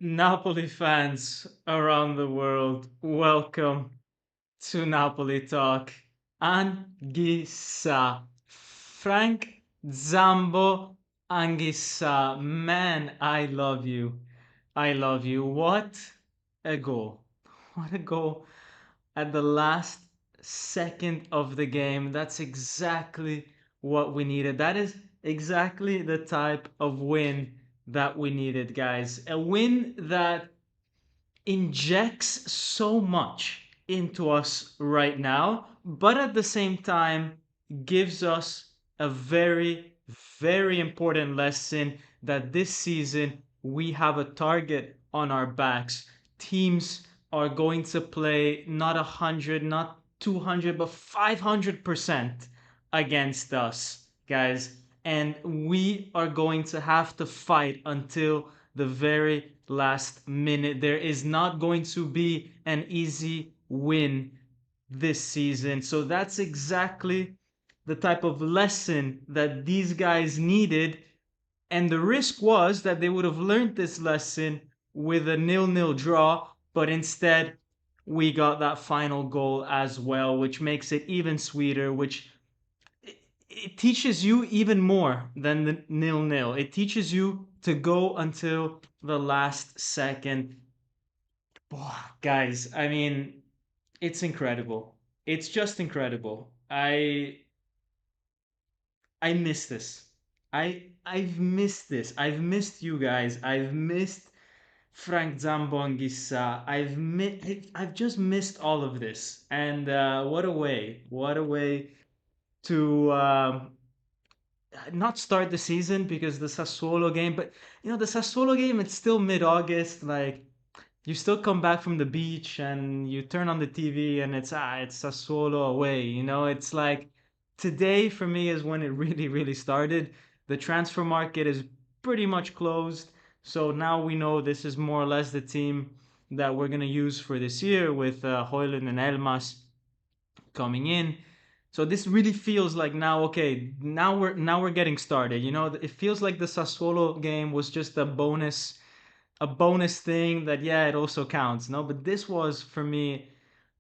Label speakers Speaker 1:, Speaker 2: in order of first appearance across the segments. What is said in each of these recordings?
Speaker 1: Napoli fans around the world, welcome to Napoli Talk. Anghissa. Frank Zambo Anghissa. Man, I love you. I love you. What a goal. What a goal at the last second of the game. That's exactly what we needed. That is exactly the type of win that we needed, guys. A win that injects so much into us right now, but at the same time gives us a very, very important lesson that this season we have a target on our backs. Teams are going to play not 100, not 200, but 500% against us, guys. And we are going to have to fight until the very last minute. There is not going to be an easy win this season. So that's exactly the type of lesson that these guys needed. And the risk was that they would have learned this lesson with a nil-nil draw, but instead we got that final goal as well, which makes it even sweeter, which it teaches you even more than the nil-nil. It teaches you to go until the last second. Boy, guys, I mean, it's incredible. It's just incredible. I miss this. I've missed this. I've missed you guys. I've missed Frank Zambonghissa. I've just missed all of this. And what a way! What a way to not start the season because the Sassuolo game. But the Sassuolo game, it's still mid-August. Like you still come back from the beach and you turn on the TV and it's Sassuolo away. It's like today for me is when it really started. The transfer market is pretty much closed, so now we know this is more or less the team that we're gonna use for this year with Hoyland and Elmas coming in. So this really feels like now, okay, now we're getting started. It feels like the Sassuolo game was just a bonus thing that, yeah, it also counts, no? But this was for me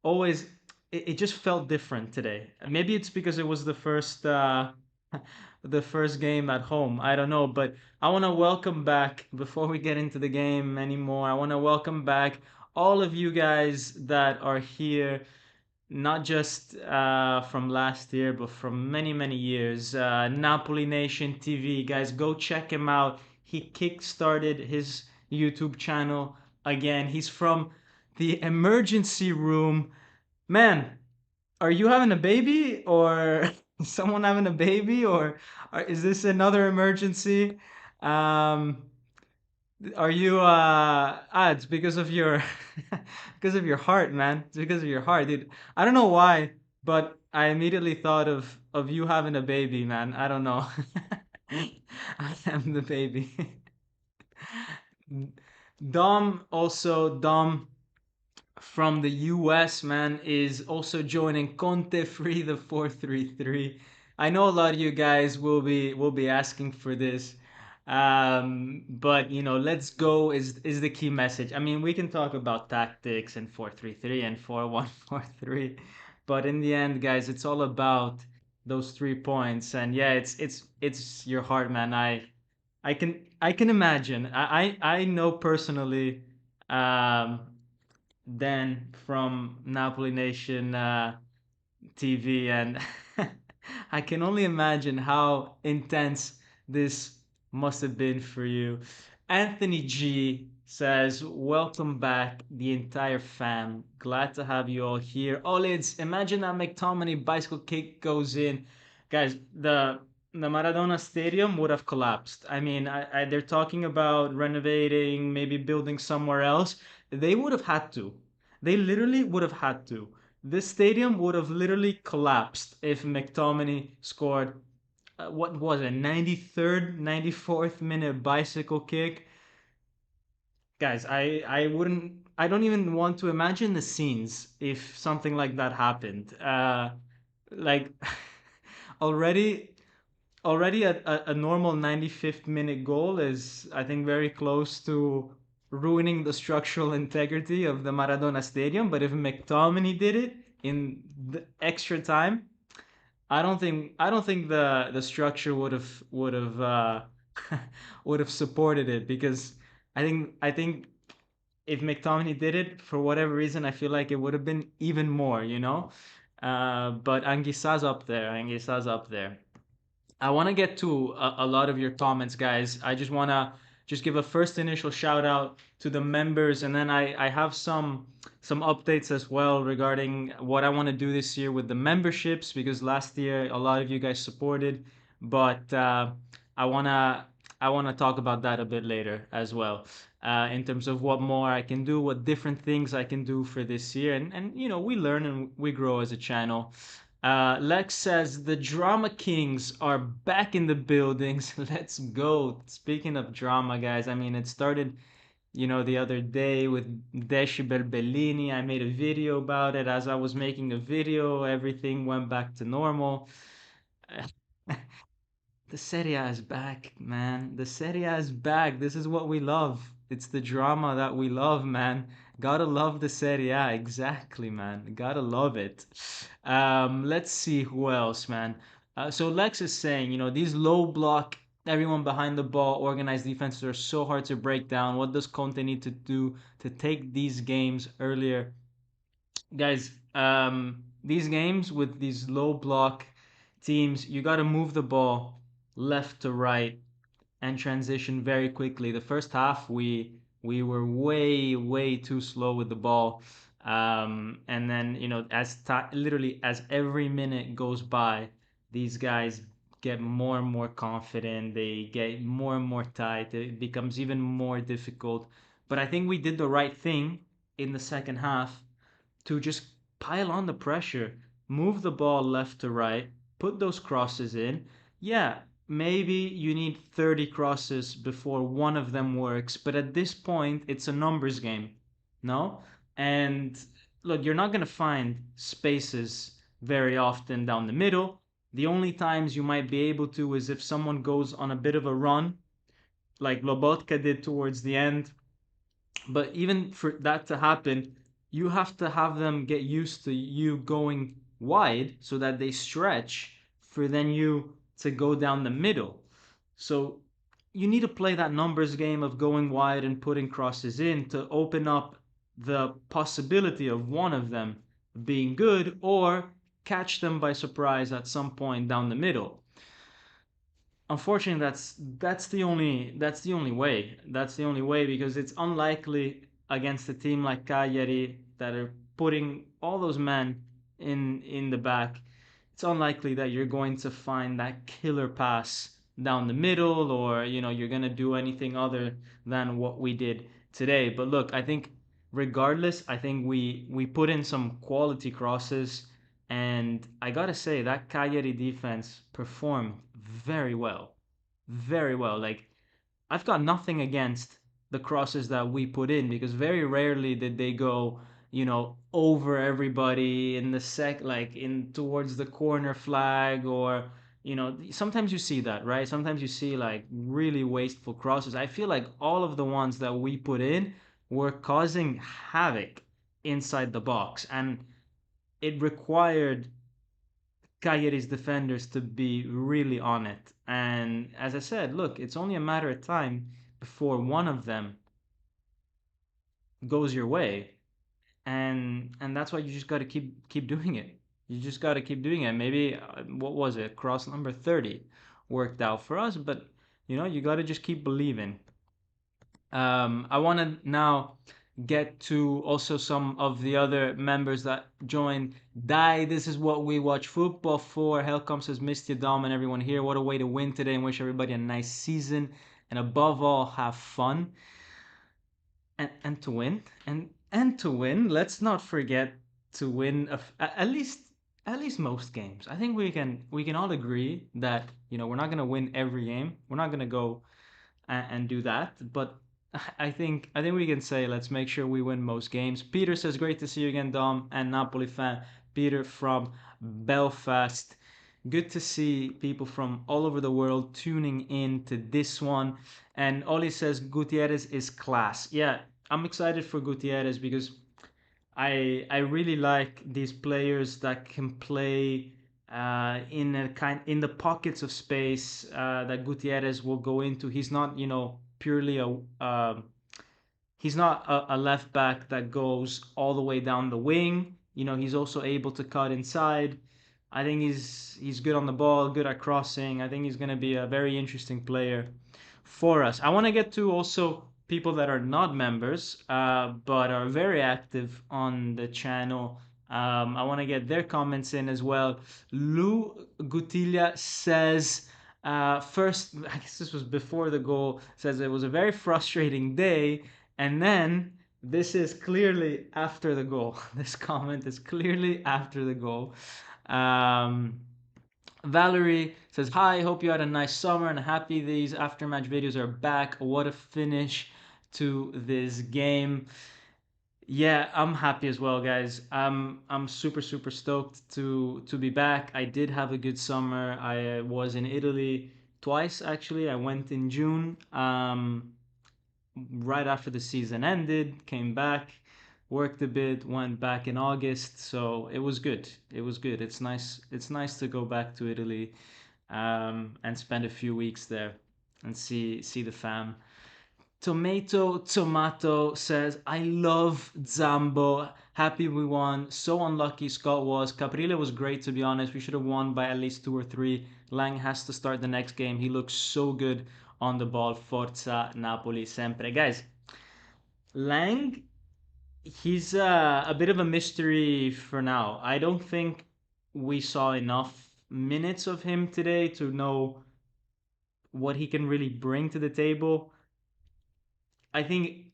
Speaker 1: always, it just felt different today. Maybe it's because it was the first the first game at home. I don't know, but I want to welcome back before we get into the game anymore. I want to welcome back all of you guys that are here, not just from last year, but from many years. Napoli Nation TV, guys, go check him out. He kick-started his YouTube channel again. He's from the emergency room. Man, are you having a baby or someone having a baby or is this another emergency? Um, are you it's because of your because of your heart, man. It's because of your heart, dude. I don't know why, but I immediately thought of you having a baby, man. I don't know. I am the baby. Dom from the US, man, is also joining Conte Free the 433. I know a lot of you guys will be asking for this. But let's go is the key message. I mean, we can talk about tactics and 433 and 4143, but in the end, guys, it's all about those 3 points. And yeah, it's your heart, man. I can imagine. I know personally um Dan from Napoli Nation TV, and I can only imagine how intense this must have been for you. Anthony G says, "Welcome back, the entire fam. Glad to have you all here." Olids, imagine that Mctominay bicycle kick goes in, guys. The Maradona Stadium would have collapsed. I mean, they're talking about renovating, maybe building somewhere else. They would have had to. They literally would have had to. This stadium would have literally collapsed if McTominay scored, what was it, 93rd, 94th minute bicycle kick. Guys, I don't even want to imagine the scenes if something like that happened. Like already already a normal 95th minute goal is, I think, very close to ruining the structural integrity of the Maradona Stadium. But if Mctominay did it in the extra time, I don't think the structure would have supported it, because I think if Mctominay did it for whatever reason, I feel like it would have been even more, you know. But Anguissa's up there. Anguissa's up there. I want to get to a lot of your comments, guys. I just want to just give a first initial shout out to the members, and then I have some updates as well regarding what I want to do this year with the memberships, because last year a lot of you guys supported, but I wanna I wanna talk about that a bit later as well, in terms of what more I can do, what different things I can do for this year, and you know, we learn and we grow as a channel. Lex says the Drama Kings are back in the buildings. Let's go. Speaking of drama, guys, I mean, it started, you know, the other day with Decibel Bellini. I made a video about it. As I was making a video, everything went back to normal. The Serie A is back, man. The Serie A is back. This is what we love. It's the drama that we love, man. Gotta love the Serie A. Exactly, man. Gotta love it. Let's see who else, man. So Lex is saying, you know, these low block, everyone behind the ball, organized defenses are so hard to break down. What does Conte need to do to take these games earlier? Guys, these games with these low block teams, you got to move the ball left to right and transition very quickly. The first half, we were way too slow with the ball, and then you know, literally as every minute goes by, these guys get more and more confident. They get more and more tight. It becomes even more difficult. But I think we did the right thing in the second half to just pile on the pressure, move the ball left to right, put those crosses in. Yeah, maybe you need 30 crosses before one of them works, but at this point, it's a numbers game, no? And look, you're not going to find spaces very often down the middle. The only times you might be able to is if someone goes on a bit of a run, like Lobotka did towards the end. But even for that to happen, you have to have them get used to you going wide so that they stretch for then you to go down the middle. So you need to play that numbers game of going wide and putting crosses in to open up the possibility of one of them being good, or catch them by surprise at some point down the middle. Unfortunately, that's the only way, because it's unlikely against a team like Cagliari that are putting all those men in the back. It's unlikely that you're going to find that killer pass down the middle, or you know, you're going to do anything other than what we did today. But look, I think regardless, I think we put in some quality crosses, and I gotta say that Cagliari defense performed very well. Very well. Like, I've got nothing against the crosses that we put in, because very rarely did they go, you know, over everybody in the like in towards the corner flag, or you know, sometimes you see that, right? Sometimes you see like really wasteful crosses. I feel like all of the ones that we put in were causing havoc inside the box, and it required Cagliari's defenders to be really on it. And as I said, look, it's only a matter of time before one of them goes your way, and that's why you just got to keep doing it. You just got to keep doing it. Maybe what was it? Cross number 30 worked out for us, but you know, you got to just keep believing. I want to now get to also some of the other members that joined. Die, this is what we watch football for. Hellcom says, missed you, Dom, and everyone here. What a way to win today, and wish everybody a nice season. And above all, have fun. And to win. And to win. Let's not forget to win at least most games. I think we can all agree that, you know, we're not gonna win every game. We're not gonna go and do that. But I think we can say let's make sure we win most games. Peter says, great to see you again, Dom, and Napoli fan. Peter from Belfast. Good to see people from all over the world tuning in to this one. And Oli says Gutierrez is class. Yeah, I'm excited for Gutierrez because I really like these players that can play in the pockets of space that Gutierrez will go into. He's not purely he's not a left back that goes all the way down the wing. He's also able to cut inside. I think he's good on the ball, good at crossing. I think he's going to be a very interesting player for us. I want to get to also people that are not members, but are very active on the channel. I want to get their comments in as well. Lou Gutilla says, first, I guess this was before the goal, says it was a very frustrating day. And then this is clearly after the goal. This comment is clearly after the goal. Um, Valerie says, hi, hope you had a nice summer and happy these after-match videos are back. What a finish to this game. Yeah, I'm happy as well, guys. I'm super super stoked to be back. I did have a good summer. I was in Italy twice actually. I went in June, right after the season ended, came back, worked a bit, went back in August. So it was good. It was good. It's nice. It's nice to go back to Italy, and spend a few weeks there and see the fam. Tomato says, I love Zambo. Happy we won. So unlucky Scott was. Caprile was great, to be honest. We should have won by at least two or three. Lang has to start the next game. He looks so good on the ball. Forza Napoli sempre. Guys, Lang, he's a bit of a mystery for now. I don't think we saw enough minutes of him today to know what he can really bring to the table. I think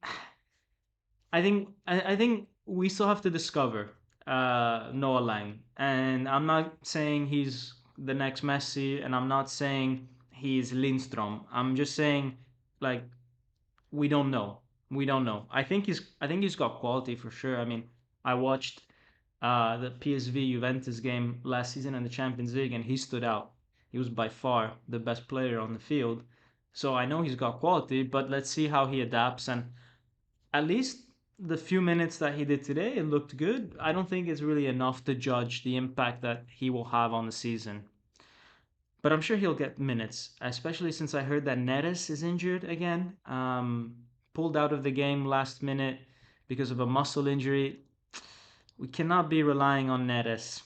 Speaker 1: I think we still have to discover Noah Lang, and I'm not saying he's the next Messi, and I'm not saying he's Lindstrom. I'm just saying, like, we don't know. We don't know. I think he's got quality for sure. I mean, I watched the PSV Juventus game last season in the Champions League, and he stood out. He was by far the best player on the field. So I know he's got quality, but let's see how he adapts. And at least the few minutes that he did today, it looked good. I don't think it's really enough to judge the impact that he will have on the season. But I'm sure he'll get minutes, especially since I heard that Neres is injured again. Pulled out of the game last minute because of a muscle injury. We cannot be relying on Neres.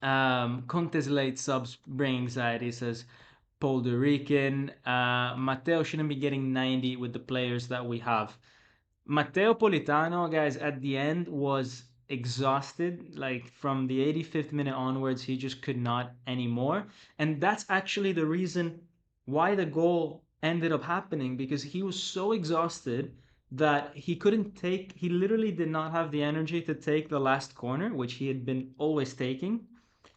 Speaker 1: Conte's late subs bring anxiety, says Puerto Rican. Matteo shouldn't be getting 90 with the players that we have. Matteo Politano, guys, at the end was exhausted. Like from the 85th minute onwards, he just could not anymore. And that's actually the reason why the goal ended up happening, because he was so exhausted that he literally did not have the energy to take the last corner, which he had been always taking.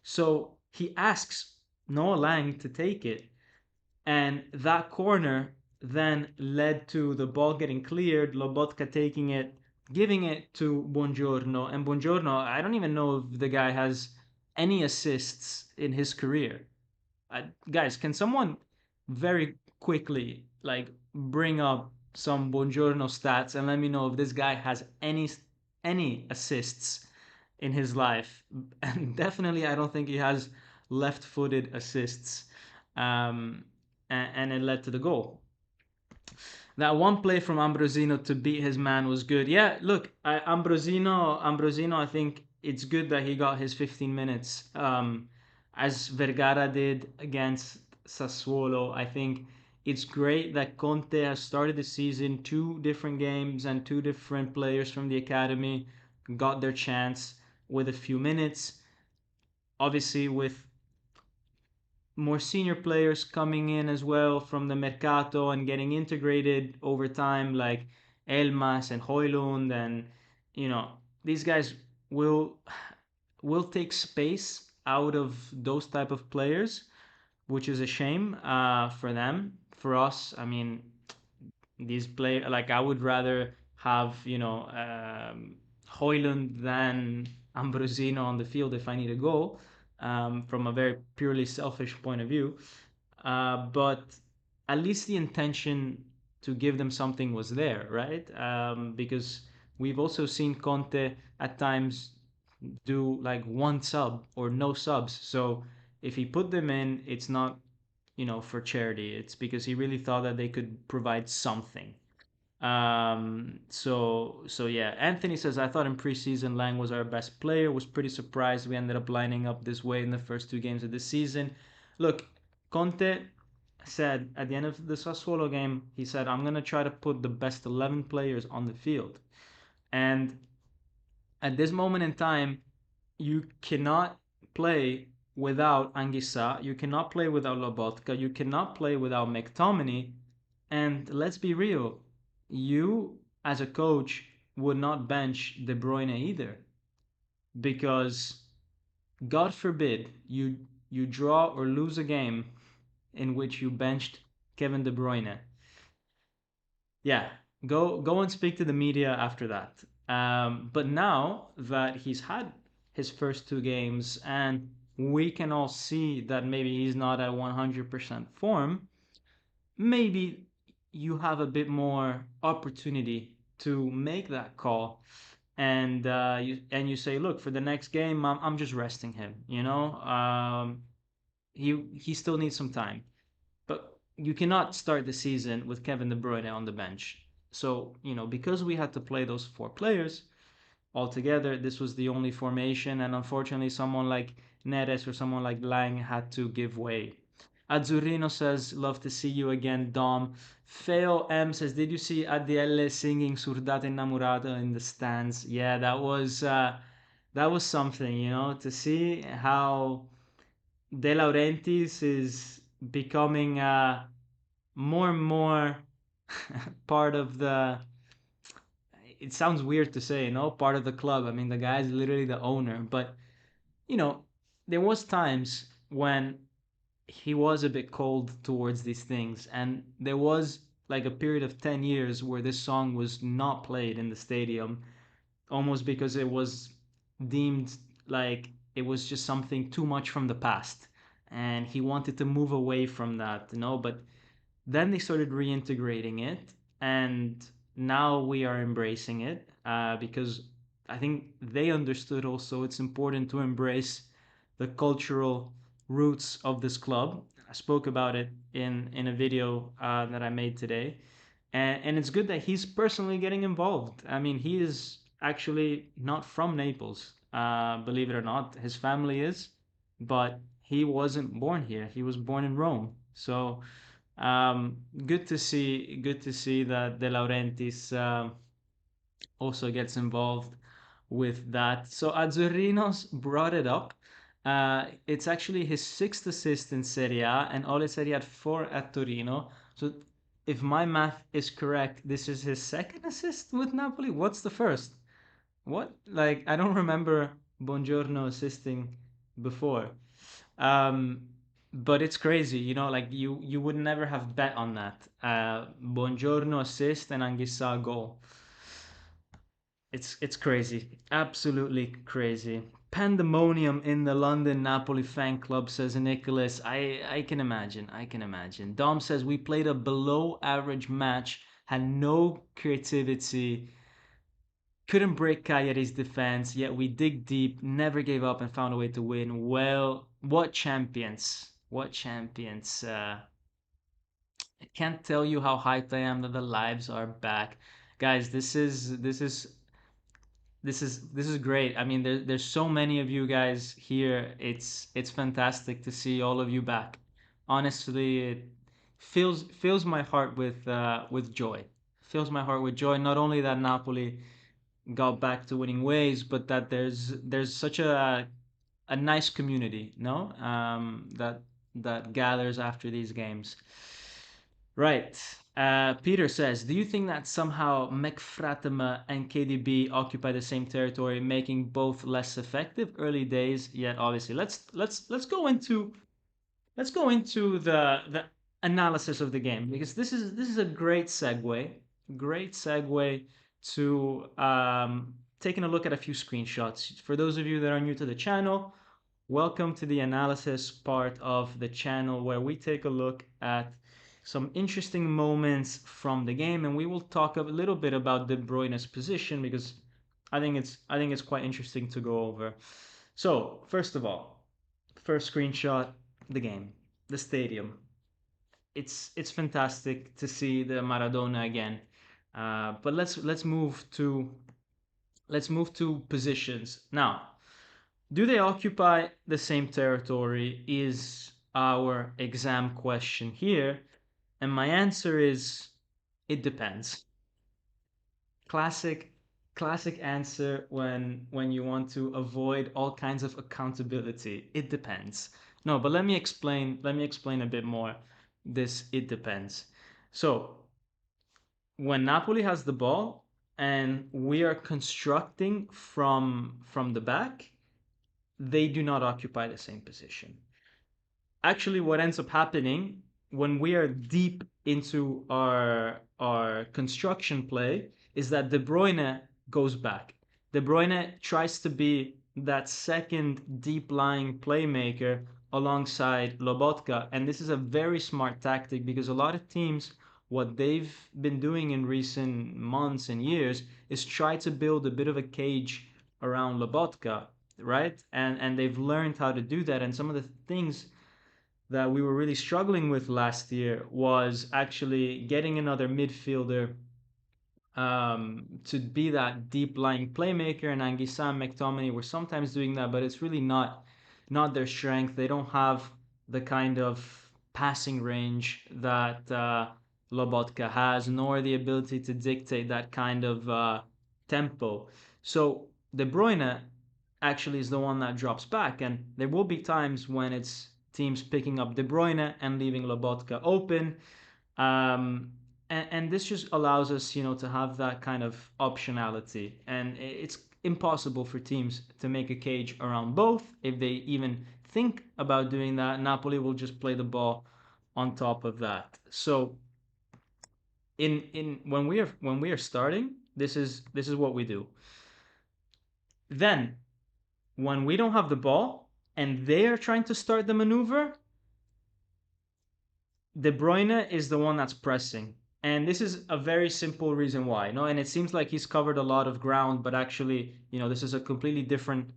Speaker 1: So he asks Noah Lang to take it, and that corner then led to the ball getting cleared, Lobotka taking it, giving it to Buongiorno. And Buongiorno, I don't even know if the guy has any assists in his career. Guys, can someone very quickly like bring up some Buongiorno stats and let me know if this guy has any assists in his life? And definitely, I don't think he has left-footed assists. Um, and it led to the goal. That one play from Ambrosino to beat his man was good. Yeah, look, Ambrosino, I think it's good that he got his 15 minutes, as Vergara did against Sassuolo. I think it's great that Conte has started the season two different games and two different players from the academy got their chance with a few minutes. Obviously, with more senior players coming in as well from the Mercato and getting integrated over time, like Elmas and Hoylund, and these guys will will take space out of those type of players, which is a shame for them. For us, I mean, these play like I would rather have Hoylund than Ambrosino on the field if I need a goal. from a very purely selfish point of view. But at least the intention to give them something was there, right? Because we've also seen Conte at times do like one sub or no subs. So if he put them in, it's not, for charity. It's because he really thought that they could provide something. So yeah, Anthony says, I thought in preseason Lang was our best player. Was pretty surprised we ended up lining up this way in the first two games of the season. Look, Conte said at the end of the Sassuolo game, he said, I'm gonna try to put the best 11 players on the field. And at this moment in time, you cannot play without Anguissa, you cannot play without Lobotka, you cannot play without Mctominay, and let's be real, you as a coach would not bench De Bruyne either, because God forbid you draw or lose a game in which you benched Kevin De Bruyne. Yeah, go and speak to the media after that. But now that he's had his first two games and we can all see that maybe he's not at 100% form, maybe you have a bit more opportunity to make that call, and you say, look, for the next game, I'm just resting him. He still needs some time, but you cannot start the season with Kevin De Bruyne on the bench. So, because we had to play those four players altogether, this was the only formation, and unfortunately, someone like Neres or someone like Lang had to give way. Azzurrino says, love to see you again, Dom. Feo M says, did you see ADL singing Surdata Innamorata in the stands? Yeah, that was something, to see how De Laurentiis is becoming more and more part of the. It sounds weird to say, part of the club. I mean, the guy is literally the owner, but you know, there was times when he was a bit cold towards these things, and there was like a period of 10 years where this song was not played in the stadium, almost because it was deemed like it was just something too much from the past, and he wanted to move away from that, but then they started reintegrating it, and now we are embracing it, because I think they understood also it's important to embrace the cultural roots of this club. I spoke about it in a video that I made today, and it's good that he's personally getting involved. I mean, he is actually not from Naples, believe it or not. His family is, but he wasn't born here. He was born in Rome. So good to see that De Laurentiis also gets involved with that. So Azzurrinos brought it up. It's actually his sixth assist in Serie A, and Ole said he had four at Torino. So if my math is correct, this is his second assist with Napoli. What's the first? What? Like, I don't remember Buongiorno assisting before. Um, but it's crazy, like you would never have bet on that. Buongiorno assist and Anguissa goal. It's crazy, absolutely crazy. Pandemonium in the London Napoli fan club, says Nicholas. I can imagine. I can imagine. Dom says we played a below average match, had no creativity, couldn't break Cagliari's defense, yet we dig deep, never gave up, and found a way to win. Well, what champions! What champions! I can't tell you how hyped I am that the lives are back, guys. This is great. I mean, there's so many of you guys here. It's fantastic to see all of you back. Honestly, it fills my heart with joy. Fills my heart with joy. Not only that Napoli got back to winning ways, but that there's such a nice community, no, that gathers after these games. Right. Peter says, do you think that somehow McFratima and KDB occupy the same territory, making both less effective? Early days, yet obviously. Let's go into the analysis of the game, because this is a great segue to taking a look at a few screenshots. For those of you that are new to the channel, Welcome to the analysis part of the channel where we take a look at some interesting moments from the game, and we will talk a little bit about De Bruyne's position because I think it's quite interesting to go over. So, first of all, first screenshot, the game, the stadium. It's fantastic to see the Maradona again. But let's move to positions now. Do they occupy the same territory? Is our exam question here, and my answer is it depends. Classic, classic answer when you want to avoid all kinds of accountability. It depends. No, but let me explain. Let me explain a bit more. This it depends. So when Napoli has the ball and we are constructing from the back, they do not occupy the same position. Actually, what ends up happening when we are deep into our construction play is that De Bruyne goes back. De Bruyne tries to be that second deep lying playmaker alongside Lobotka, and this is a very smart tactic because a lot of teams, what they've been doing in recent months and years is try to build a bit of a cage around Lobotka, right? And they've learned how to do that. And some of the things that we were really struggling with last year was actually getting another midfielder to be that deep lying playmaker. And Anguissa and Mctominay were sometimes doing that, but it's really not their strength. They don't have the kind of passing range that Lobotka has, nor the ability to dictate that kind of tempo. So De Bruyne actually is the one that drops back, and there will be times when it's teams picking up De Bruyne and leaving Lobotka open. And this just allows us, to have that kind of optionality. And it's impossible for teams to make a cage around both. If they even think about doing that, Napoli will just play the ball on top of that. So in when we are starting, this is what we do. Then when we don't have the ball and they are trying to start the maneuver, De Bruyne is the one that's pressing. And this is a very simple reason why. No, and it seems like he's covered a lot of ground, but actually, this is a completely different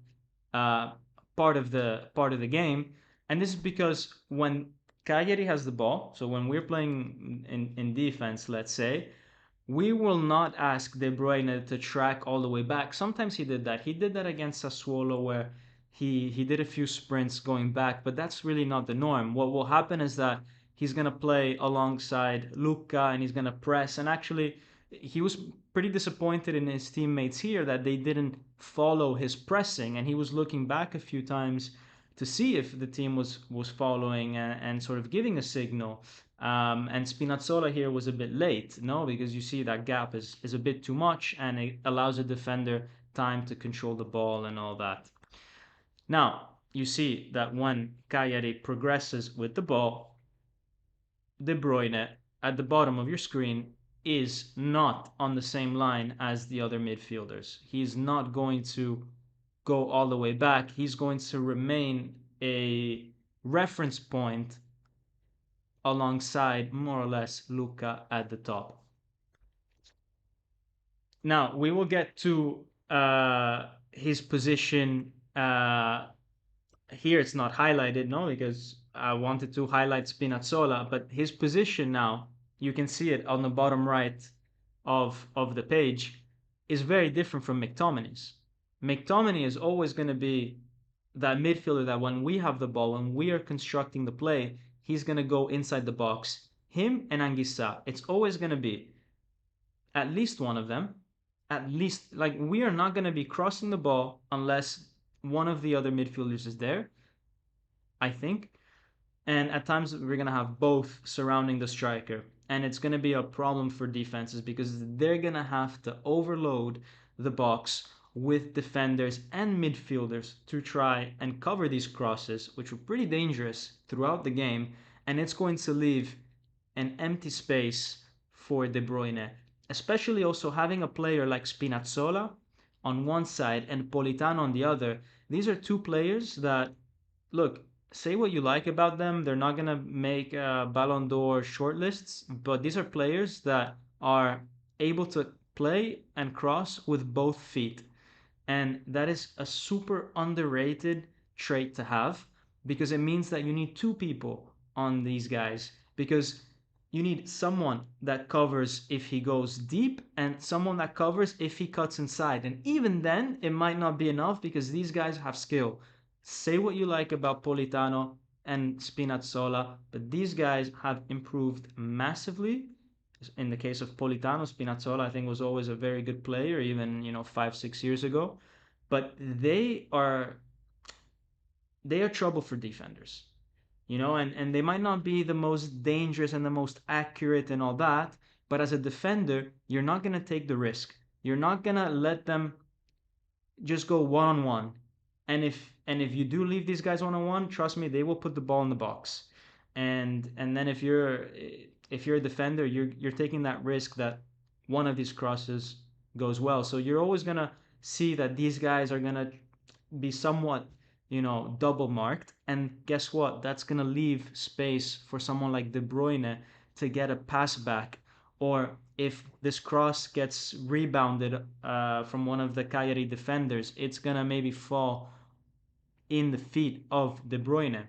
Speaker 1: uh, part of the game. And this is because when Cagliari has the ball, so when we're playing in defense, let's say, we will not ask De Bruyne to track all the way back. Sometimes he did that. He did that against Sassuolo where he did a few sprints going back, but that's really not the norm. What will happen is that he's going to play alongside Luca and he's going to press. And actually, he was pretty disappointed in his teammates here that they didn't follow his pressing. And he was looking back a few times to see if the team was following and sort of giving a signal. And Spinazzola here was a bit late, no, because you see that gap is a bit too much and it allows a defender time to control the ball and all that. Now, you see that when Cagliari progresses with the ball, De Bruyne at the bottom of your screen is not on the same line as the other midfielders. He's not going to go all the way back. He's going to remain a reference point alongside more or less Luca at the top. Now we will get to his position here. It's not highlighted, no, because I wanted to highlight Spinazzola, but his position now, you can see it on the bottom right of the page, is very different from Mctominay's. Mctominay is always going to be that midfielder that when we have the ball, when we are constructing the play, he's going to go inside the box. Him and Anguissa, it's always going to be at least one of them. At least, like, we are not going to be crossing the ball unless one of the other midfielders is there, I think. And at times we're going to have both surrounding the striker. And it's going to be a problem for defenses because they're going to have to overload the box with defenders and midfielders to try and cover these crosses, which were pretty dangerous throughout the game. And it's going to leave an empty space for De Bruyne, especially also having a player like Spinazzola on one side and Politano on the other. These are two players that look, say what you like about them. They're not gonna make Ballon d'Or shortlists, but these are players that are able to play and cross with both feet. And that is a super underrated trait to have because it means that you need two people on these guys because you need someone that covers if he goes deep and someone that covers if he cuts inside. And even then, it might not be enough because these guys have skill. Say what you like about Politano and Spinazzola, but these guys have improved massively. In the case of Politano, Spinazzola, I think was always a very good player, even 5, 6 years ago. But they are trouble for defenders, and they might not be the most dangerous and the most accurate and all that. But as a defender, you're not gonna take the risk. You're not gonna let them just go one on one. And if you do leave these guys one on one, trust me, they will put the ball in the box. And then if you're a defender, you're taking that risk that one of these crosses goes well. So you're always gonna see that these guys are gonna be somewhat, double marked. And guess what? That's gonna leave space for someone like De Bruyne to get a pass back, or if this cross gets rebounded from one of the Cagliari defenders, it's gonna maybe fall in the feet of De Bruyne.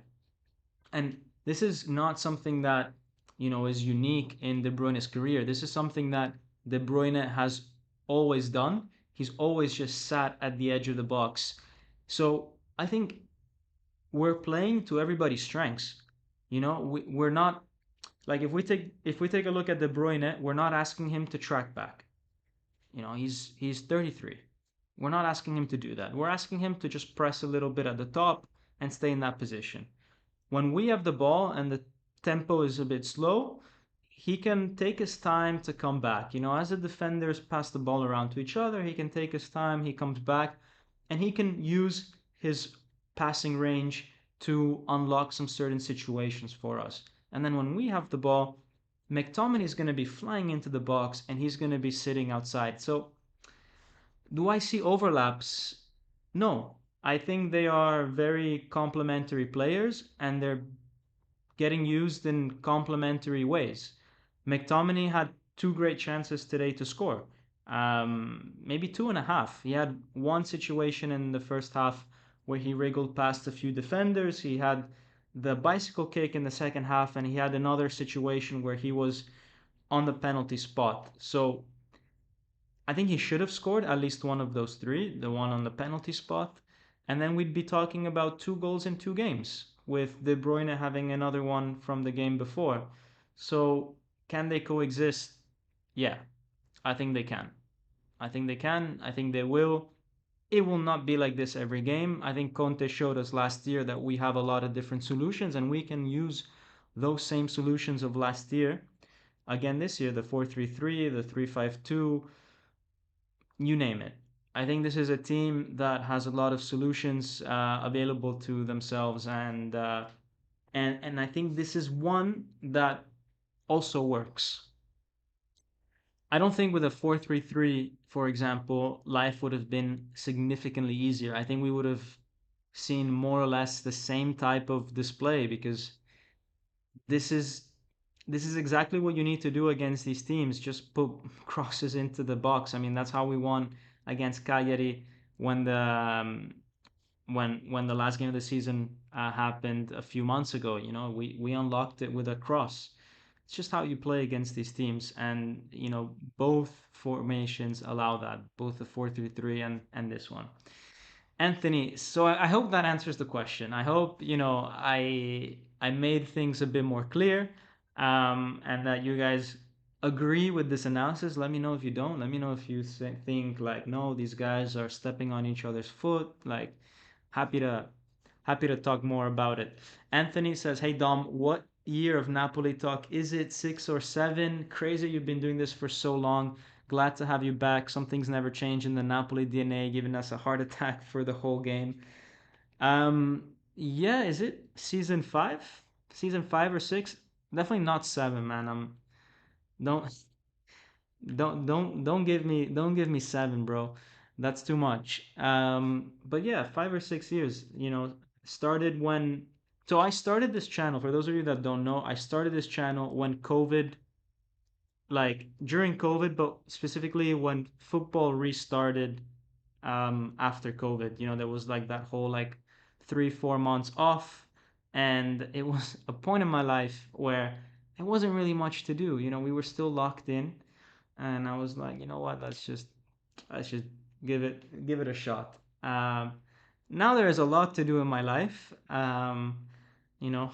Speaker 1: And this is not something that is unique in De Bruyne's career. This is something that De Bruyne has always done. He's always just sat at the edge of the box. So I think we're playing to everybody's strengths. We're not like if we take a look at De Bruyne, we're not asking him to track back. He's 33. We're not asking him to do that. We're asking him to just press a little bit at the top and stay in that position. When we have the ball and the tempo is a bit slow, he can take his time to come back. As the defenders pass the ball around to each other, he can take his time, he comes back, and he can use his passing range to unlock some certain situations for us. And then when we have the ball, Mctominay is going to be flying into the box and he's going to be sitting outside. So, do I see overlaps? No. I think they are very complementary players and they're getting used in complementary ways. McTominay had two great chances today to score. Maybe two and a half. He had one situation in the first half where he wriggled past a few defenders. He had the bicycle kick in the second half, and he had another situation where he was on the penalty spot. So I think he should have scored at least one of those three, the one on the penalty spot. And then we'd be talking about 2 goals in 2 games, with De Bruyne having another one from the game before. So can they coexist? Yeah, I think they can. I think they can. I think they will. It will not be like this every game. I think Conte showed us last year that we have a lot of different solutions and we can use those same solutions of last year again this year, the 4-3-3, the 3-5-2, you name it. I think this is a team that has a lot of solutions available to themselves, and I think this is one that also works. I don't think with a 4-3-3, for example, life would have been significantly easier. I think we would have seen more or less the same type of display because this is this is exactly what you need to do against these teams. Just put crosses into the box. I mean, that's how we won against Cagliari when the when the last game of the season happened a few months ago. We unlocked it with a cross. It's just how you play against these teams, and both formations allow that, both the 4-3-3 and this one. Anthony, so I hope that answers the question. I hope I made things a bit more clear, and that you guys agree with this analysis. Let me know if you don't. Let me know if you think like, no, these guys are stepping on each other's foot. Like, happy to happy to talk more about it. Anthony says, "Hey Dom, what year of Napoli talk is it? 6 or 7? Crazy, you've been doing this for so long. Glad to have you back. Some things never change in the Napoli DNA, giving us a heart attack for the whole game. Yeah, is it season 5? Season 5 or 6? Definitely not 7, man. Don't don't give me 7, bro. That's too much. But yeah, 5 or 6 years. Started when so I started this channel. For those of you that don't know, I started this channel when COVID, like during COVID, but specifically when football restarted after COVID. You know, there was like that whole like 3 4 months off, and it was a point in my life where there wasn't really much to do. You know, we were still locked in, and I was like, you know what, let's just give it a shot. Now there is a lot to do in my life. You know,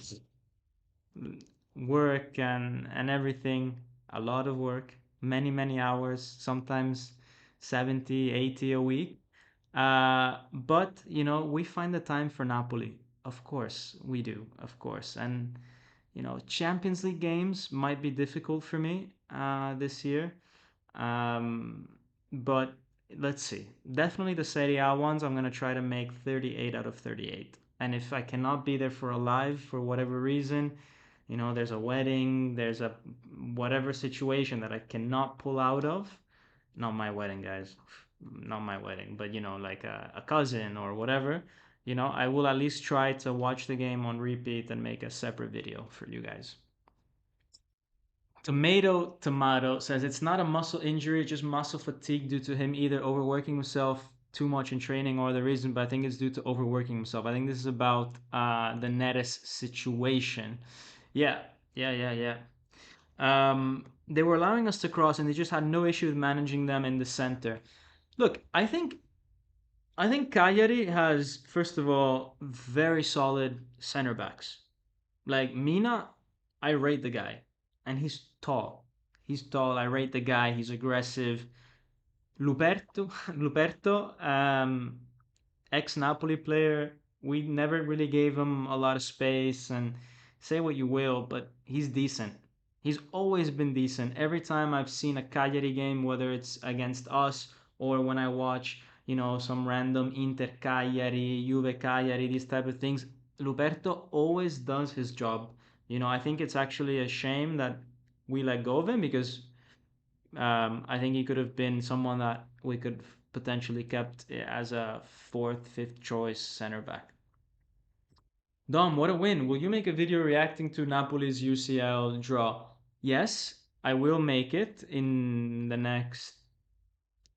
Speaker 1: work and everything, a lot of work, many hours, sometimes 70, 80 a week. But you know, we find the time for Napoli. Of course we do, of course. And you know, Champions League games might be difficult for me this year. um, but let's see. Definitely the Serie A ones, I'm going to try to make 38 out of 38. And if I cannot be there for a live for whatever reason, you know, there's a wedding, there's a whatever situation that I cannot pull out of. Not my wedding, guys. Not my wedding, but you know, like a cousin or whatever. You know, I will at least try to watch the game on repeat and make a separate video for you guys. Tomato says it's not a muscle injury, just muscle fatigue due to him either overworking himself too much in training or the reason, but I think it's due to overworking himself. I think this is about the Neres situation. Yeah, yeah. They were allowing us to cross, and they just had no issue with managing them in the center. Look, I think Cagliari has, first of all, very solid center backs. Like Mina, I rate the guy, and he's tall. He's tall. I rate the guy. He's aggressive. Luperto, ex Napoli player. We never really gave him a lot of space, and say what you will, but he's decent. He's always been decent. Every time I've seen a Cagliari game, whether it's against us or when I watch, you know, some random Inter Cagliari, Juve Cagliari, these type of things, Luperto always does his job. You know, I think it's actually a shame that we let go of him because I think he could have been someone that we could potentially kept as a fourth, fifth choice center back. Dom, what a win! Will you make a video reacting to Napoli's UCL draw? Yes, I will make it in the next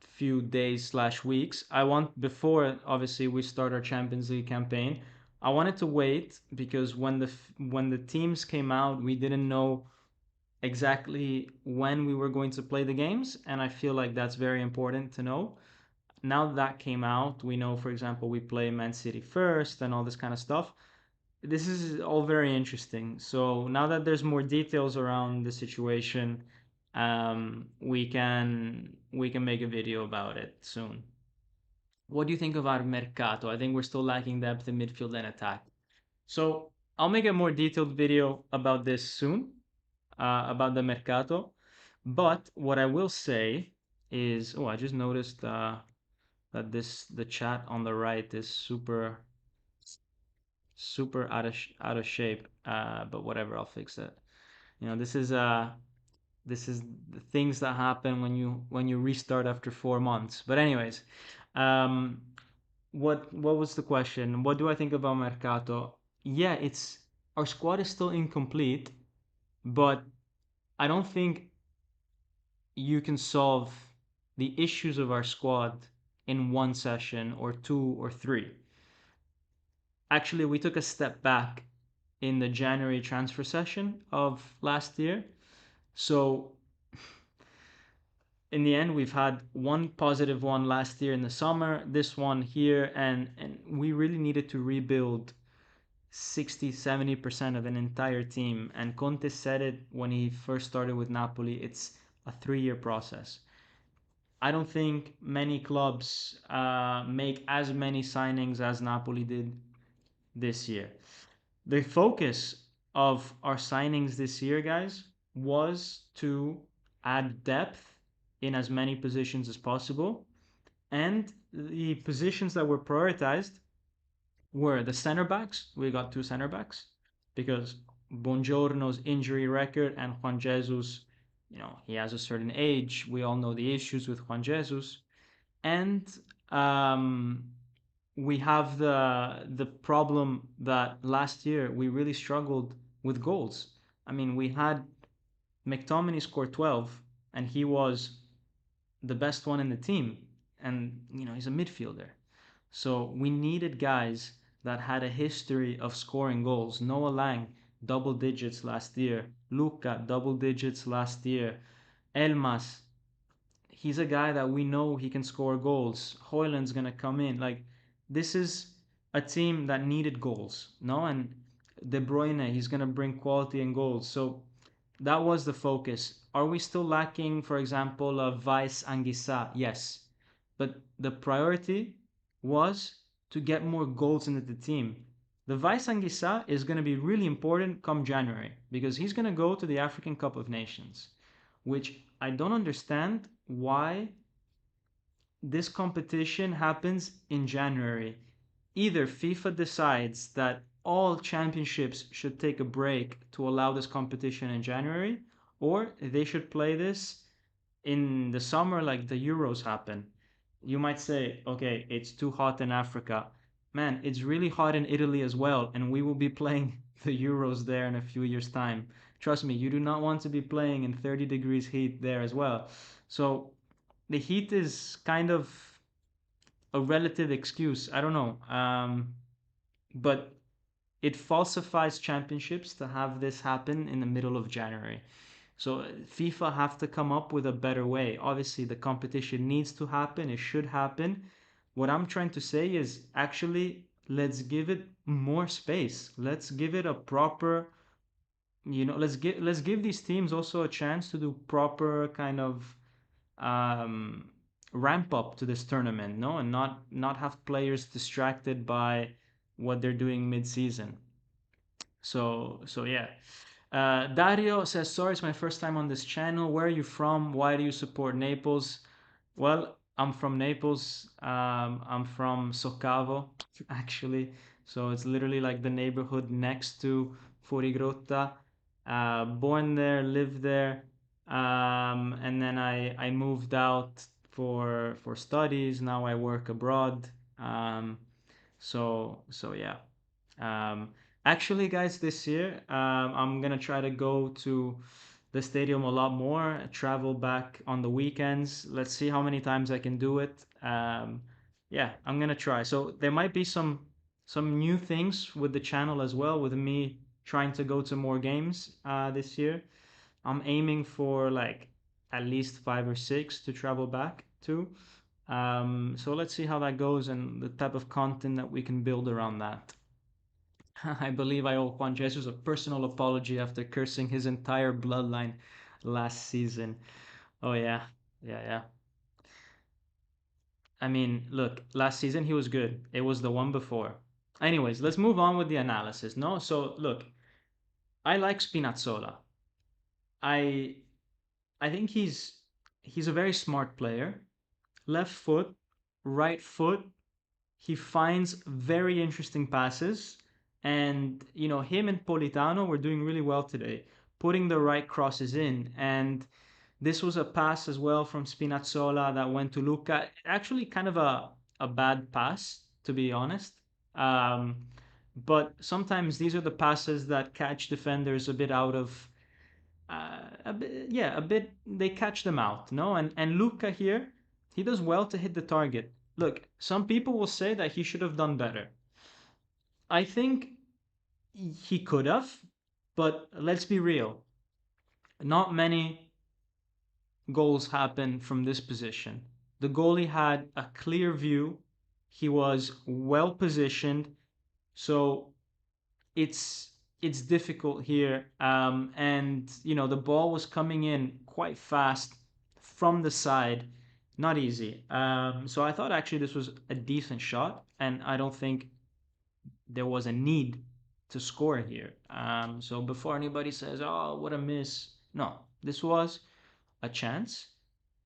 Speaker 1: few days slash weeks. I want before obviously we start our Champions League campaign. I wanted to wait because when the teams came out, we didn't know exactly when we were going to play the games, and I feel like that's very important to know. Now that came out, we know, for example, we play Man City first and all this kind of stuff. This is all very interesting. So now that there's more details around the situation, we can make a video about it soon. What do you think of our mercato? I think we're still lacking depth in midfield and attack. So I'll make a more detailed video about this soon, about the mercato. But what I will say is, oh, I just noticed that the chat on the right is super out of shape. But whatever, I'll fix it. You know, this is the things that happen when you restart after 4 months. But anyways, um, what was the question? What do I think about Mercato? Yeah, it's our squad is still incomplete, but I don't think you can solve the issues of our squad in one session or two or three. Actually, we took a step back in the January transfer session of last year. So in the end, we've had one positive one last year in the summer, this one here, and we really needed to rebuild 60-70% of an entire team. And Conte said it when he first started with Napoli, it's a 3-year process. I don't think many clubs make as many signings as Napoli did this year. The focus of our signings this year, guys, was to add depth in as many positions as possible. And the positions that were prioritized were the center backs. We got two center backs because Buongiorno's injury record and Juan Jesus, you know, he has a certain age. We all know the issues with Juan Jesus. And um, we have the problem that last year we really struggled with goals. I mean, we had Mctominay score 12, and he was the best one in the team. And, he's a midfielder. So we needed guys that had a history of scoring goals. Noah Lang, double digits last year. Luca, double digits last year. Elmas, he's a guy that we know he can score goals. Hoyland's gonna come in. Like, this is a team that needed goals, no? And De Bruyne, he's gonna bring quality and goals. So that was the focus. Are we still lacking, for example, a Vice Anguissa? Yes. But the priority was to get more goals into the team. The Vice Anguissa is going to be really important come January because he's going to go to the African Cup of Nations, which I don't understand why this competition happens in January. Either FIFA decides that all championships should take a break to allow this competition in January, or they should play this in the summer like the Euros happen. You might say, okay, it's too hot in Africa. Man, it's really hot in Italy as well, and we will be playing the Euros there in a few years' time. Trust me, you do not want to be playing in 30 degrees heat there as well. So the heat is kind of a relative excuse. I don't know. But it falsifies championships to have this happen in the middle of January. So FIFA have to come up with a better way. Obviously, the competition needs to happen. It should happen. What I'm trying to say is actually let's give it more space. Let's give it a proper, let's give these teams also a chance to do proper kind of um, ramp up to this tournament, no, and not have players distracted by what they're doing mid-season. So yeah. Dario says, sorry, it's my first time on this channel. Where are you from? Why do you support Naples? Well, I'm from Naples. I'm from Soccavo, actually. So it's literally like the neighborhood next to Fuorigrotta. Born there, lived there, and then I moved out for studies. Now I work abroad. So yeah. Um, Actually, guys, this year I'm gonna try to go to the stadium a lot more. Travel back on the weekends. Let's see how many times I can do it. Yeah, I'm gonna try. So there might be some new things with the channel as well, with me trying to go to more games this year. I'm aiming for like at least 5 or 6 to travel back to. So let's see how that goes and the type of content that we can build around that. I believe I owe Juan Jesus a personal apology after cursing his entire bloodline last season. Oh yeah, yeah. I mean, look, last season he was good. It was the one before. Anyways, let's move on with the analysis. No, so look, I like Spinazzola. I I think he's a very smart player. Left foot, right foot, he finds very interesting passes. And, him and Politano were doing really well today, putting the right crosses in. And this was a pass as well from Spinazzola that went to Luca. Actually, kind of a bad pass, to be honest. Um, but sometimes these are the passes that catch defenders a bit out of a bit, yeah, a bit. They catch them out, no. And Luca here, he does well to hit the target. Look, some people will say that he should have done better. I think he could have, but let's be real. Not many goals happen from this position. The goalie had a clear view. He was well positioned, so it's difficult here. And the ball was coming in quite fast from the side, not easy. So I thought actually this was a decent shot, and I don't think there was a need to score here. So before anybody says, "Oh, what a miss," no, this was a chance.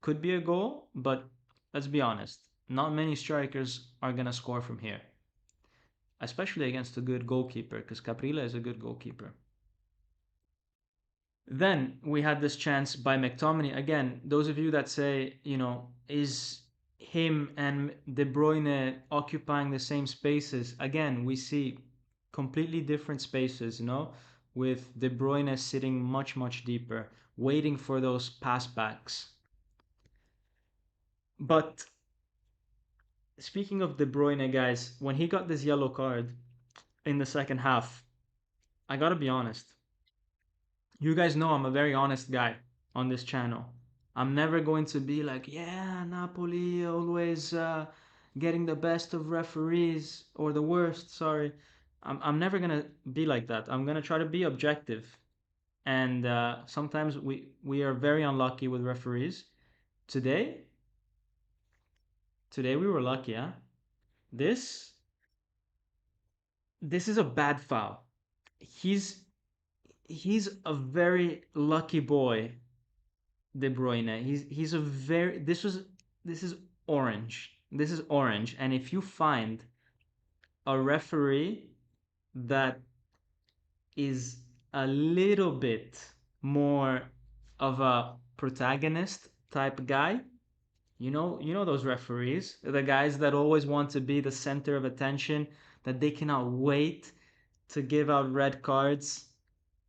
Speaker 1: Could be a goal, but let's be honest, not many strikers are gonna score from here, especially against a good goalkeeper, because Caprila is a good goalkeeper. Then we had this chance by Mctominay. Again, those of you that say, is him and De Bruyne occupying the same spaces, again, we see completely different spaces, with De Bruyne sitting much, much deeper, waiting for those pass backs. But speaking of De Bruyne, guys, when he got this yellow card in the second half, I gotta be honest. You guys know I'm a very honest guy on this channel. I'm never going to be like, yeah, Napoli always getting the best of referees or the worst. Sorry, I'm never gonna be like that. I'm gonna try to be objective, and sometimes we are very unlucky with referees. Today, today we were lucky, huh? This this is a bad foul. He's he's a very lucky boy, De Bruyne. He's a very this is orange. This is orange. And if you find a referee that is a little bit more of a protagonist type guy, you know those referees, the guys that always want to be the center of attention, that they cannot wait to give out red cards.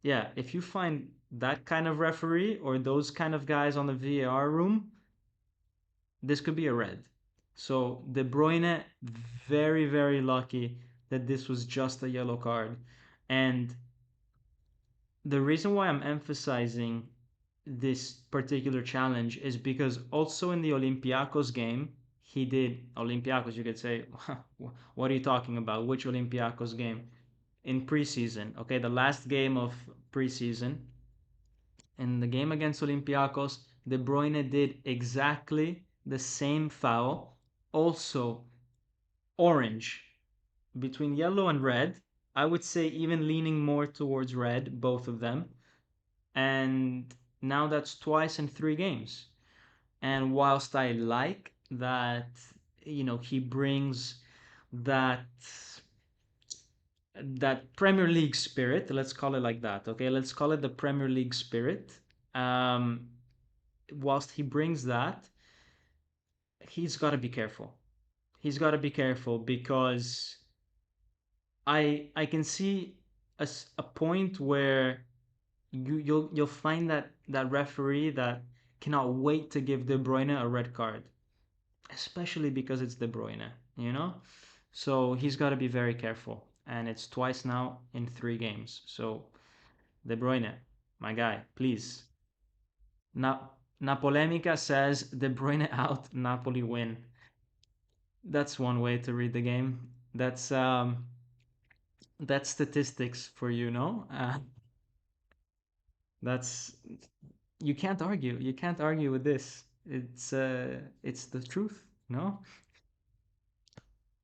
Speaker 1: Yeah, if you find that kind of referee or those kind of guys on the VAR room, this could be a red. So De Bruyne, very, very lucky that this was just a yellow card. And the reason why I'm emphasizing this particular challenge is because also in the Olympiacos game, he did Olympiacos. You could say, what are you talking about? Which Olympiacos game? In preseason, okay, the last game of preseason, in the game against Olympiacos, De Bruyne did exactly the same foul, also orange, between yellow and red. I would say even leaning more towards red, both of them. And now that's twice in 3 games. And whilst I like that, he brings that Premier League spirit, let's call it like that, okay? Let's call it the Premier League spirit. Um, whilst he brings that, he's got to be careful. He's got to be careful because I can see a point where you'll find that referee that cannot wait to give De Bruyne a red card, especially because it's De Bruyne, you know? So he's got to be very careful. And it's twice now in 3 games. So De Bruyne, my guy, please. Napolemica says De Bruyne out, Napoli win. That's one way to read the game. That's statistics for you, no? That's you can't argue. You can't argue with this. It's the truth, no?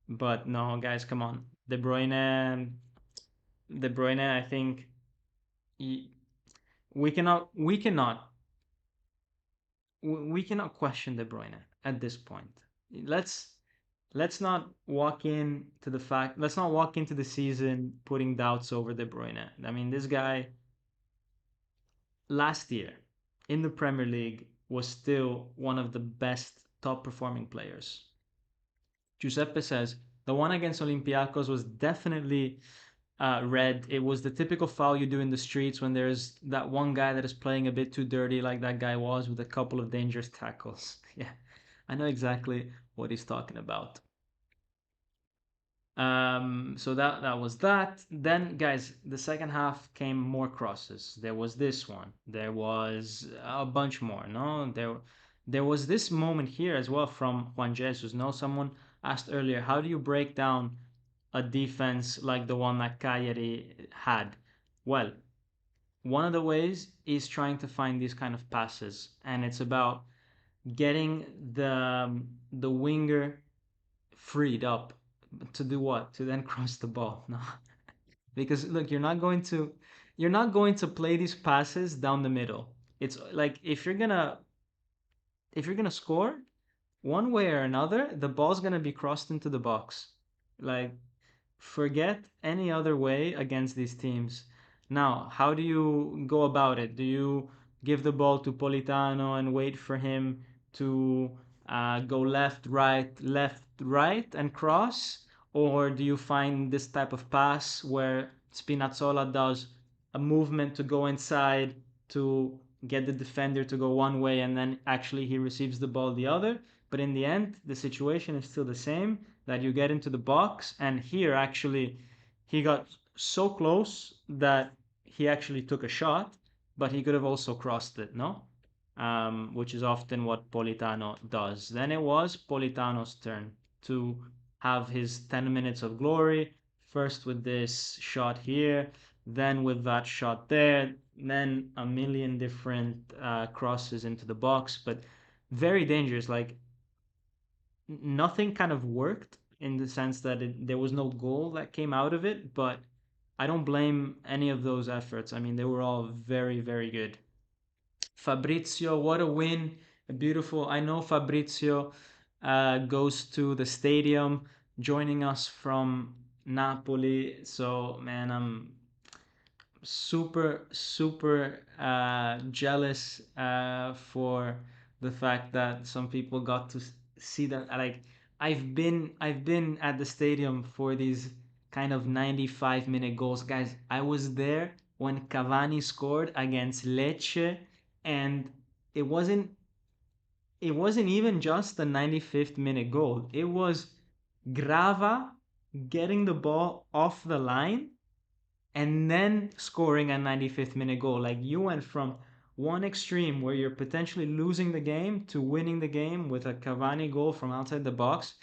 Speaker 1: But no, guys, come on. De Bruyne, I think y- we cannot question De Bruyne at this point. Let's let's not walk into the fact. Let's not walk into the season putting doubts over De Bruyne. I mean, this guy last year in the Premier League was still one of the best top performing players. Giuseppe says the one against Olympiacos was definitely red. It was the typical foul you do in the streets when there's that one guy that is playing a bit too dirty, like that guy was, with a couple of dangerous tackles. Yeah, I know exactly what he's talking about. So that was that. Then, guys, the second half came more crosses. There was this one. There was a bunch more. No, there was this moment here as well from Juan Jesus. No, someone asked earlier, how do you break down a defense like the one that Cagliari had? Well, one of the ways is trying to find these kind of passes, and it's about getting the winger freed up to do what? To then cross the ball. No. Because look, you're not going to play these passes down the middle. It's like if you're gonna score, one way or another, the ball's gonna be crossed into the box. Like, forget any other way against these teams. Now, how do you go about it? Do you give the ball to Politano and wait for him to go left, right, and cross? Or do you find this type of pass where Spinazzola does a movement to go inside to get the defender to go one way and then actually he receives the ball the other? But in the end, the situation is still the same, that you get into the box, and here actually he got so close that he actually took a shot, but he could have also crossed it, no? Which is often what Politano does. Then it was Politano's turn to have his 10 minutes of glory, first with this shot here, then with that shot there, then a million different crosses into the box, but very dangerous. Like nothing kind of worked in the sense that there was no goal that came out of it, but I don't blame any of those efforts. I mean, they were all very, very good. Fabrizio, what a win. Beautiful. I know Fabrizio goes to the stadium joining us from Napoli. So, man, I'm super jealous for the fact that some people got to see that. Like I've been at the stadium for these kind of 95-minute goals, guys. I was there when Cavani scored against Lecce, and it wasn't it wasn't even just the 95th minute goal. It was Grava getting the ball off the line and then scoring a 95th minute goal. Like you went from one extreme where you're potentially losing the game to winning the game with a Cavani goal from outside the box.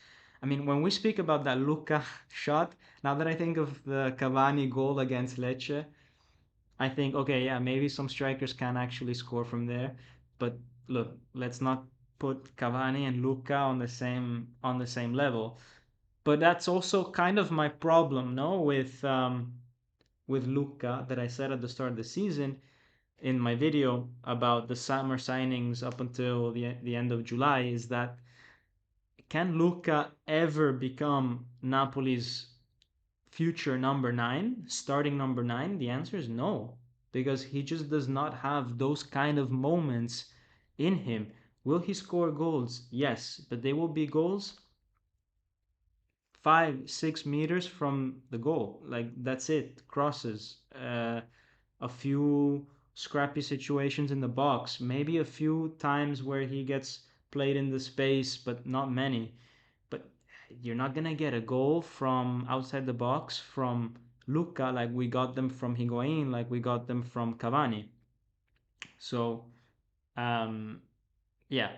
Speaker 1: I mean, when we speak about that Luca shot, now that I think of the Cavani goal against Lecce, I think, okay, yeah, maybe some strikers can actually score from there. But look, let's not put Cavani and Luca on the same level. But that's also kind of my problem, no, with Luca that I said at the start of the season in my video about the summer signings up until the end of July is that can Luca ever become Napoli's future number nine, starting number nine? The answer is no, because he just does not have those kind of moments in him. Will he score goals? Yes, but they will be goals 5, 6 meters from the goal. Like that's it. Crosses. A few scrappy situations in the box, maybe a few times where he gets played in the space, but not many. But you're not gonna get a goal from outside the box from Luca like we got them from Higuain, like we got them from Cavani. So um, yeah,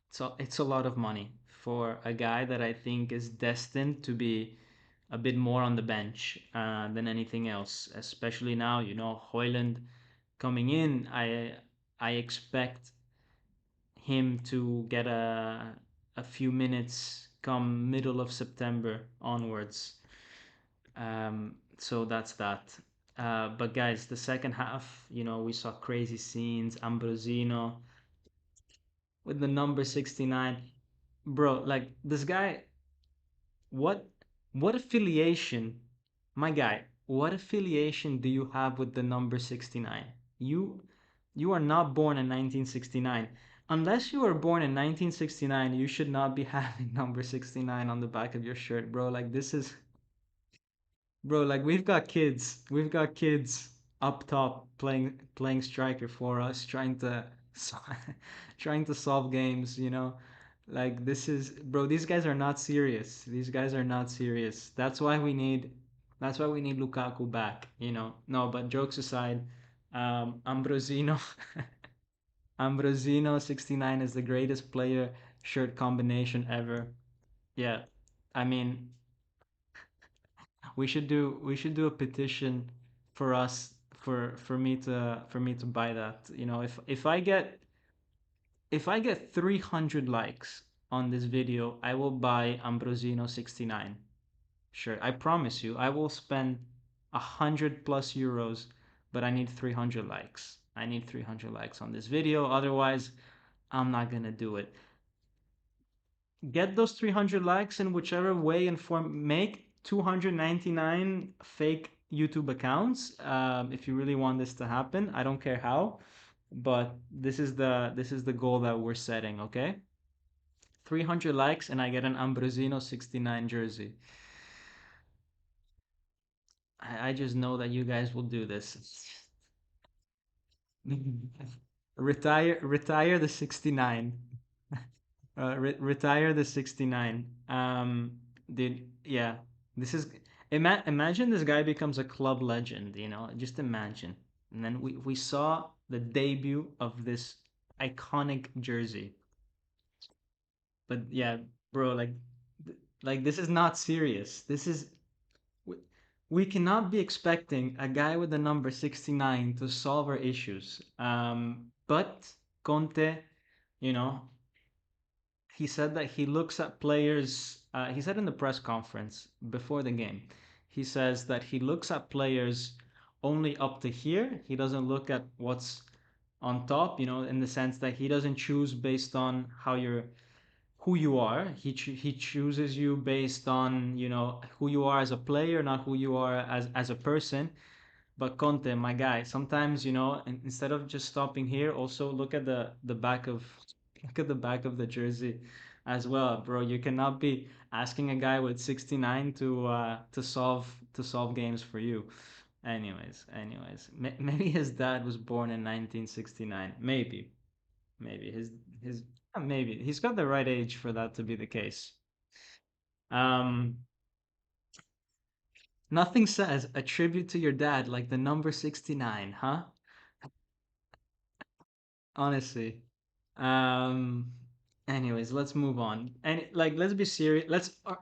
Speaker 1: so it's a lot of money for a guy that I think is destined to be a bit more on the bench than anything else. Especially now, Hoyland coming in. I expect him to get a few minutes come middle of September onwards. So that's that. But guys, the second half, we saw crazy scenes. Ambrosino with the number 69, bro. Like this guy, what what affiliation, my guy? What affiliation do you have with the number 69? You you are not born in 1969. Unless you were born in 1969, you should not be having number 69 on the back of your shirt, bro. Like this is bro, like we've got kids up top playing striker for us, trying to solve games, Like this is bro, these guys are not serious. These guys are not serious. That's why we need Lukaku back, No, but jokes aside, Ambrosino Ambrosino 69 is the greatest player shirt combination ever. Yeah. I mean, we should do a petition for us for me to buy that. If I get 300 likes on this video, I will buy Ambrosino 69. Sure, I promise you, I will spend 100 plus euros, but I need 300 likes. I need 300 likes on this video, otherwise I'm not gonna do it. Get those 300 likes in whichever way and form. Make 299 fake YouTube accounts if you really want this to happen. I don't care how, but this is the goal that we're setting. Okay. 300 likes and I get an Ambrosino 69 jersey. I just know that you guys will do this. Retire the 69. Retire the 69. Dude, yeah. This is imagine this guy becomes a club legend, you know? Just imagine. And then we saw the debut of this iconic jersey. But yeah, bro, like this is not serious. This is we, we cannot be expecting a guy with the number 69 to solve our issues. But Conte, you know, he said that he looks at players. He said in the press conference before the game, he says that he looks at players only up to here. He doesn't look at what's on top, you know, in the sense that he doesn't choose based on how you're who you are. He chooses you based on, you know, who you are as a player, not who you are as a person. But Conte, my guy, sometimes, you know, instead of just stopping here, also look at the back of look at the back of the jersey as well, bro. You cannot be asking a guy with 69 to solve games for you. Anyways, maybe his dad was born in 1969. Maybe his maybe he's got the right age for that to be the case. Um, Nothing says a tribute to your dad like the number 69, huh? Honestly. Um, Anyways, let's move on. And like, let's be serious.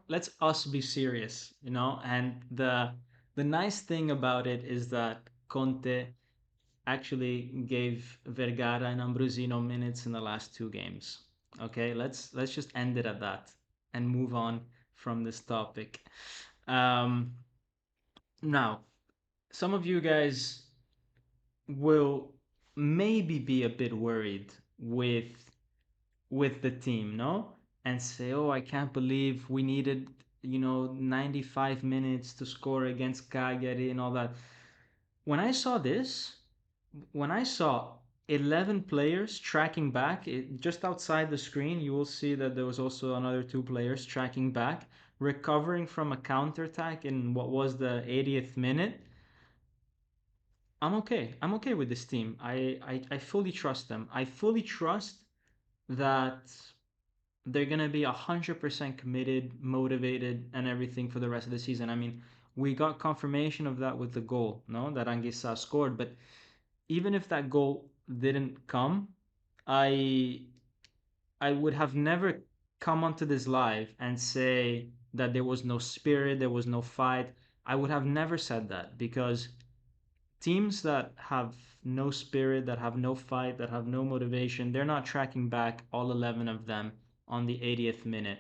Speaker 1: Let's us be serious, you know. And the nice thing about it is that Conte actually gave Vergara and Ambrosino minutes in the last two games. Okay, let's just end it at that and move on from this topic. Um, Now, some of you guys will maybe be a bit worried with the team, no? And say, "Oh, I can't believe we needed, you know, 95 minutes to score against Cagliari and all that." When I saw this, when I saw 11 players tracking back, just outside the screen, you will see that there was also another two players tracking back, recovering from a counterattack in what was the 80th minute. I'm okay. I'm okay with this team. I fully trust them. I fully trust that they're gonna be 100% committed, motivated, and everything for the rest of the season. I mean, we got confirmation of that with the goal, no, that Anguissa scored. But even if that goal didn't come, I I would have never come onto this live and say that there was no spirit, there was no fight. I would have never said that because teams that have no spirit, that have no fight, that have no motivation, they're not tracking back all 11 of them on the 80th minute.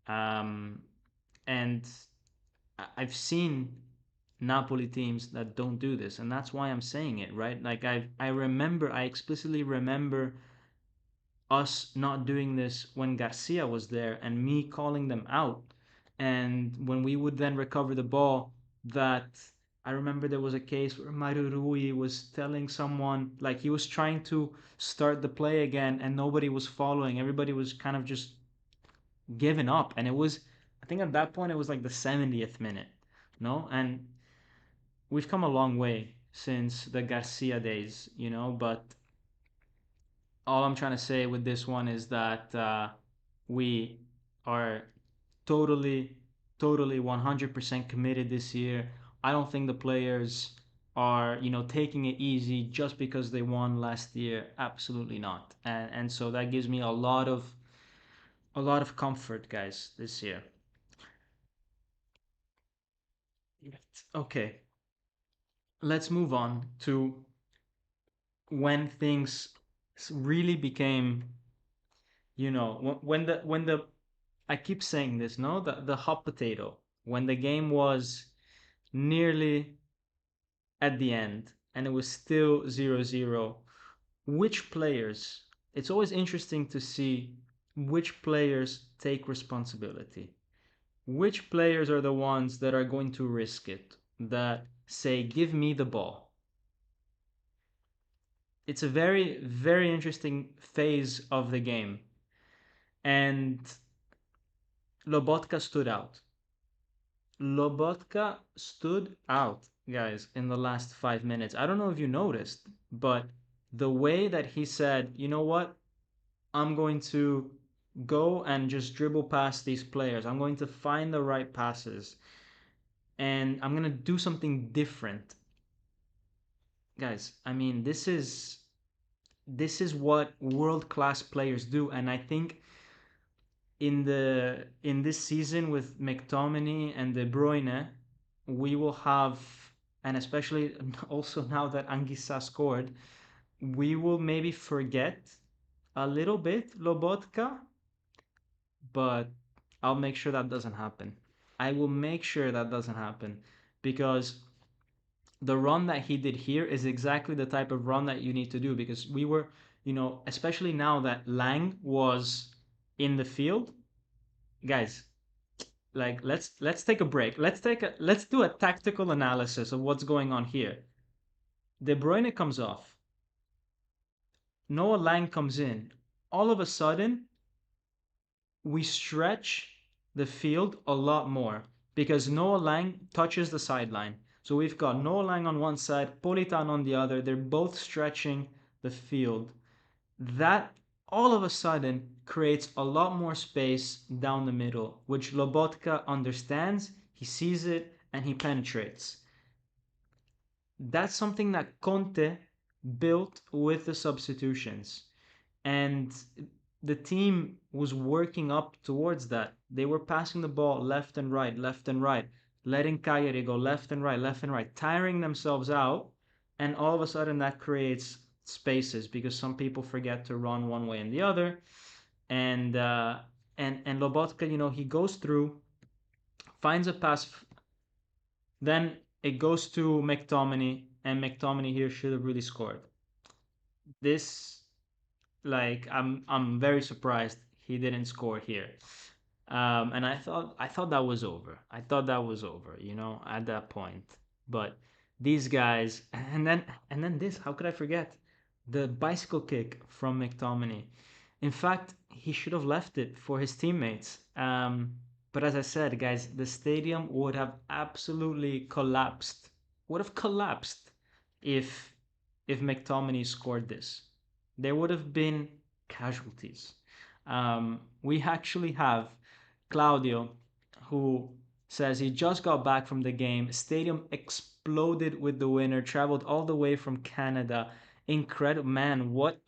Speaker 1: Um, and I've seen Napoli teams that don't do this, and that's why I'm saying it, right? Like I explicitly remember us not doing this when Garcia was there and me calling them out. And when we would then recover the ball, that I remember there was a case where Mario Rui was telling someone, like he was trying to start the play again and nobody was following. Everybody was kind of just giving up. And it was, I think at that point, it was like the 70th minute, no? And we've come a long way since the Garcia days, you know, but all I'm trying to say with this one is that we are totally, totally 100% committed this year. I don't think the players are, you know, taking it easy just because they won last year. Absolutely not. And so that gives me a lot of comfort, guys, this year. Okay, let's move on to when things really became, you know, when the I keep saying this, no? The hot potato. When the game was nearly at the end and it was still 0-0, which players, it's always interesting to see which players take responsibility. Which players are the ones that are going to risk it, that say, "Give me the ball." It's a very, very interesting phase of the game. And Lobotka stood out. Lobotka stood out, guys, in the last 5 minutes. I don't know if you noticed, but the way that he said, you know what, I'm going to go and just dribble past these players. I'm going to find the right passes and I'm going to do something different. Guys, I mean, this is what world-class players do, and I think in this season with Mctominay and De Bruyne, we will have, and especially also now that Anguissa scored, we will maybe forget a little bit Lobotka, but I'll make sure that doesn't happen. I will make sure that doesn't happen because the run that he did here is exactly the type of run that you need to do because we were, especially now that Lang was in the field, guys, like let's take a break. Let's do a tactical analysis of what's going on here. De Bruyne comes off. Noah Lang comes in. All of a sudden, we stretch the field a lot more because Noah Lang touches the sideline. So we've got Noah Lang on one side, Politan on the other. They're both stretching the field. That all of a sudden creates a lot more space down the middle, which Lobotka understands, he sees it, and he penetrates. That's something that Conte built with the substitutions. And the team was working up towards that. They were passing the ball left and right, letting Cagliari go left and right, tiring themselves out. And all of a sudden, that creates spaces because some people forget to run one way and the other. And Lobotka, he goes through, finds a pass, then it goes to McTominay, and McTominay here should have really scored. This like I'm very surprised he didn't score here. And I thought that was over. I thought that was over, at that point. But these guys, and then this, how could I forget? The bicycle kick from McTominay. In fact, he should have left it for his teammates. But as I said, guys, the stadium would have absolutely collapsed. Would have collapsed if McTominay scored this. There would have been casualties. We actually have Claudio, who says he just got back from the game. Stadium exploded with the winner. Traveled all the way from Canada. Incredible, man! What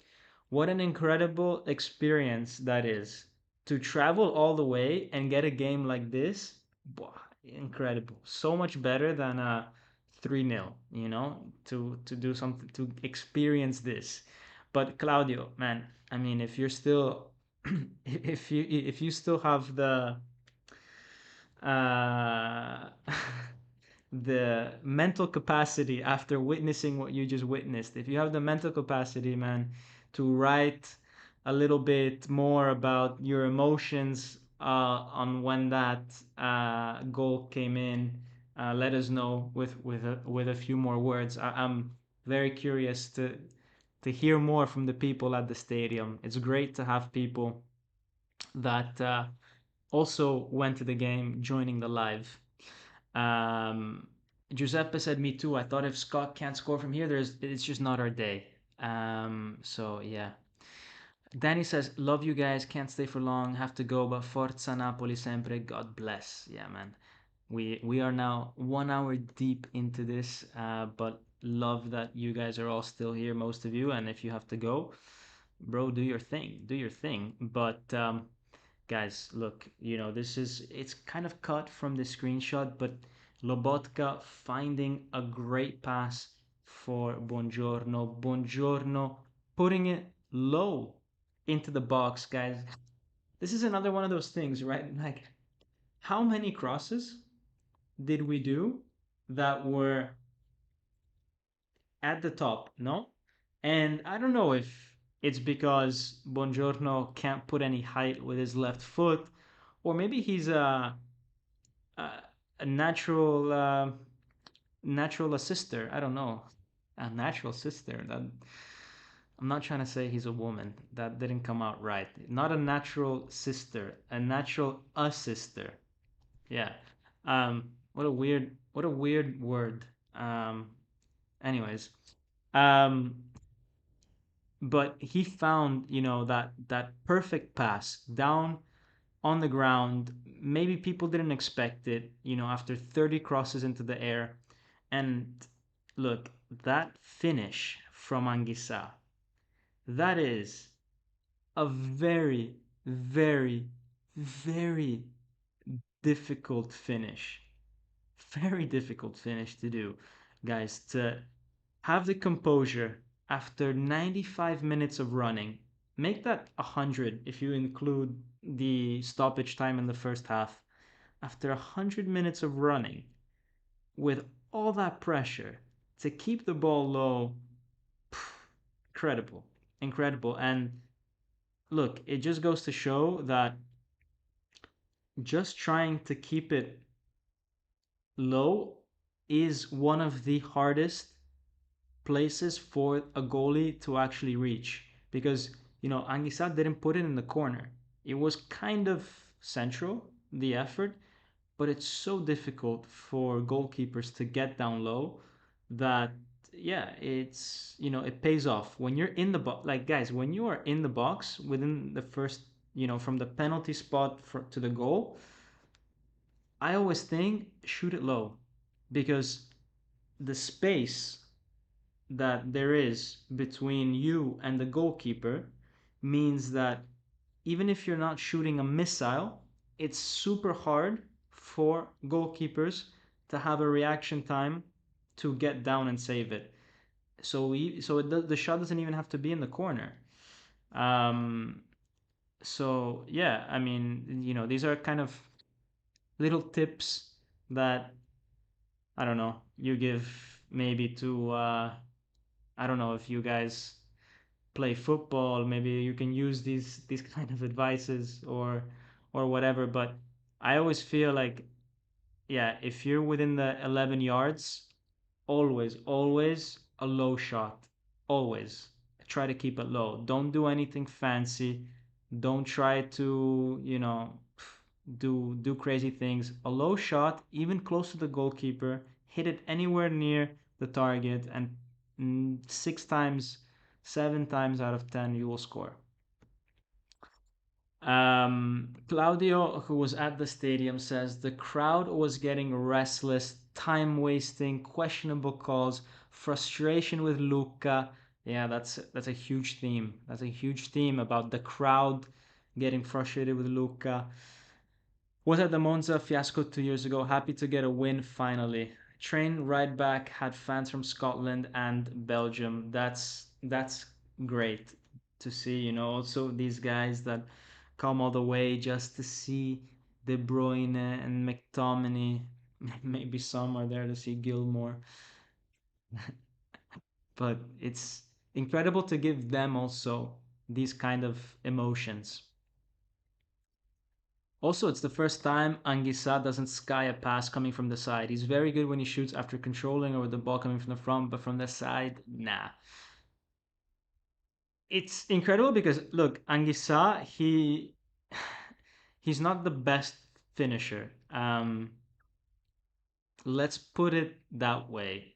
Speaker 1: an incredible experience that is. To travel all the way and get a game like this, incredible. So much better than a 3-0, to do something to experience this. But Claudio, man, I mean, if you're still if you still have uh, the mental capacity after witnessing what you just witnessed, if you have the mental capacity, man, to write a little bit more about your emotions on when that goal came in, let us know with a few more words. I'm very curious to hear more from the people at the stadium. It's great to have people that also went to the game joining the live. Um, Giuseppe said, "Me too. I thought if Scott can't score from here, it's just not our day." So yeah. Danny says, "Love you guys. Can't stay for long. Have to go, but Forza Napoli sempre. God bless." Yeah, man. We are now 1 hour deep into this, but love that you guys are all still here, most of you. And if you have to go, bro, do your thing. Do your thing. But guys, look, it's kind of cut from the screenshot, but Lobotka finding a great pass for Buongiorno. Buongiorno putting it low into the box, guys. This is another one of those things, right? Like, how many crosses did we do that were at the top? No? And I don't know if it's because Buongiorno can't put any height with his left foot, or maybe he's a, a natural assister. I don't know, a natural sister. I'm not trying to say he's a woman. That didn't come out right. Not a natural sister, a natural a sister. Yeah. What a weird word. Um, anyways, um, but he found, that perfect pass down on the ground. Maybe people didn't expect it, after 30 crosses into the air. And look, that finish from Anguissa, that is a very, very, very difficult finish. Very difficult finish to do, guys. To have the composure after 95 minutes of running, make that 100 if you include the stoppage time in the first half. After 100 minutes of running, with all that pressure, to keep the ball low, incredible. Incredible. And look, it just goes to show that just trying to keep it low is one of the hardest places for a goalie to actually reach, because Anguissa didn't put it in the corner. It was kind of central, the effort, but it's so difficult for goalkeepers to get down low that, yeah, it pays off when you're in the box. Like, guys, when you are in the box within the first, from the penalty spot to the goal, I always think shoot it low, because the space that there is between you and the goalkeeper means that even if you're not shooting a missile, it's super hard for goalkeepers to have a reaction time to get down and save it. The shot doesn't even have to be in the corner. Um, so yeah, I mean, these are kind of little tips that, I don't know, you give maybe to, I don't know if you guys play football, maybe you can use these kind of advices, or whatever. But I always feel like, yeah, if you're within the 11 yards, always a low shot. Always try to keep it low. Don't do anything fancy. Don't try to, do crazy things. A low shot, even close to the goalkeeper, hit it anywhere near the target, and 6 times, 7 times out of 10, you will score. Claudio, who was at the stadium, says the crowd was getting restless, time wasting, questionable calls, frustration with Luca. Yeah, that's a huge theme. That's a huge theme about the crowd getting frustrated with Luca. Was at the Monza fiasco 2 years ago. Happy to get a win finally. Train ride back had fans from Scotland and Belgium. That's great to see. Also these guys that come all the way just to see De Bruyne and Mctominay. Maybe some are there to see Gilmore, but it's incredible to give them also these kind of emotions. Also, it's the first time Anguissa doesn't sky a pass coming from the side. He's very good when he shoots after controlling or with the ball coming from the front, but from the side, nah. It's incredible because look, Anguissa, he's not the best finisher. Let's put it that way.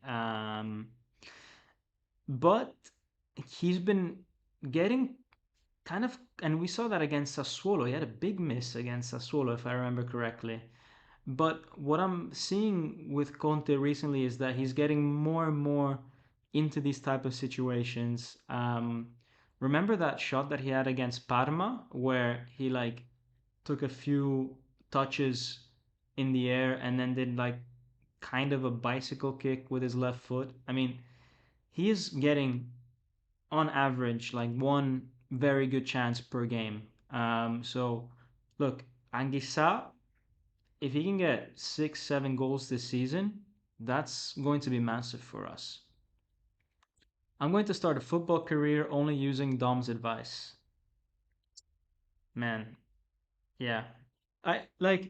Speaker 1: But he's been getting kind of, and we saw that against Sassuolo. He had a big miss against Sassuolo, if I remember correctly. But what I'm seeing with Conte recently is that he's getting more and more into these type of situations. Remember that shot that he had against Parma, where he like took a few touches in the air and then did like kind of a bicycle kick with his left foot. I mean, he is getting on average like one very good chance per game. So look, Anguissa, if he can get 6, 7 goals this season, that's going to be massive for us. I'm going to start a football career only using Dom's advice. Man, yeah. I like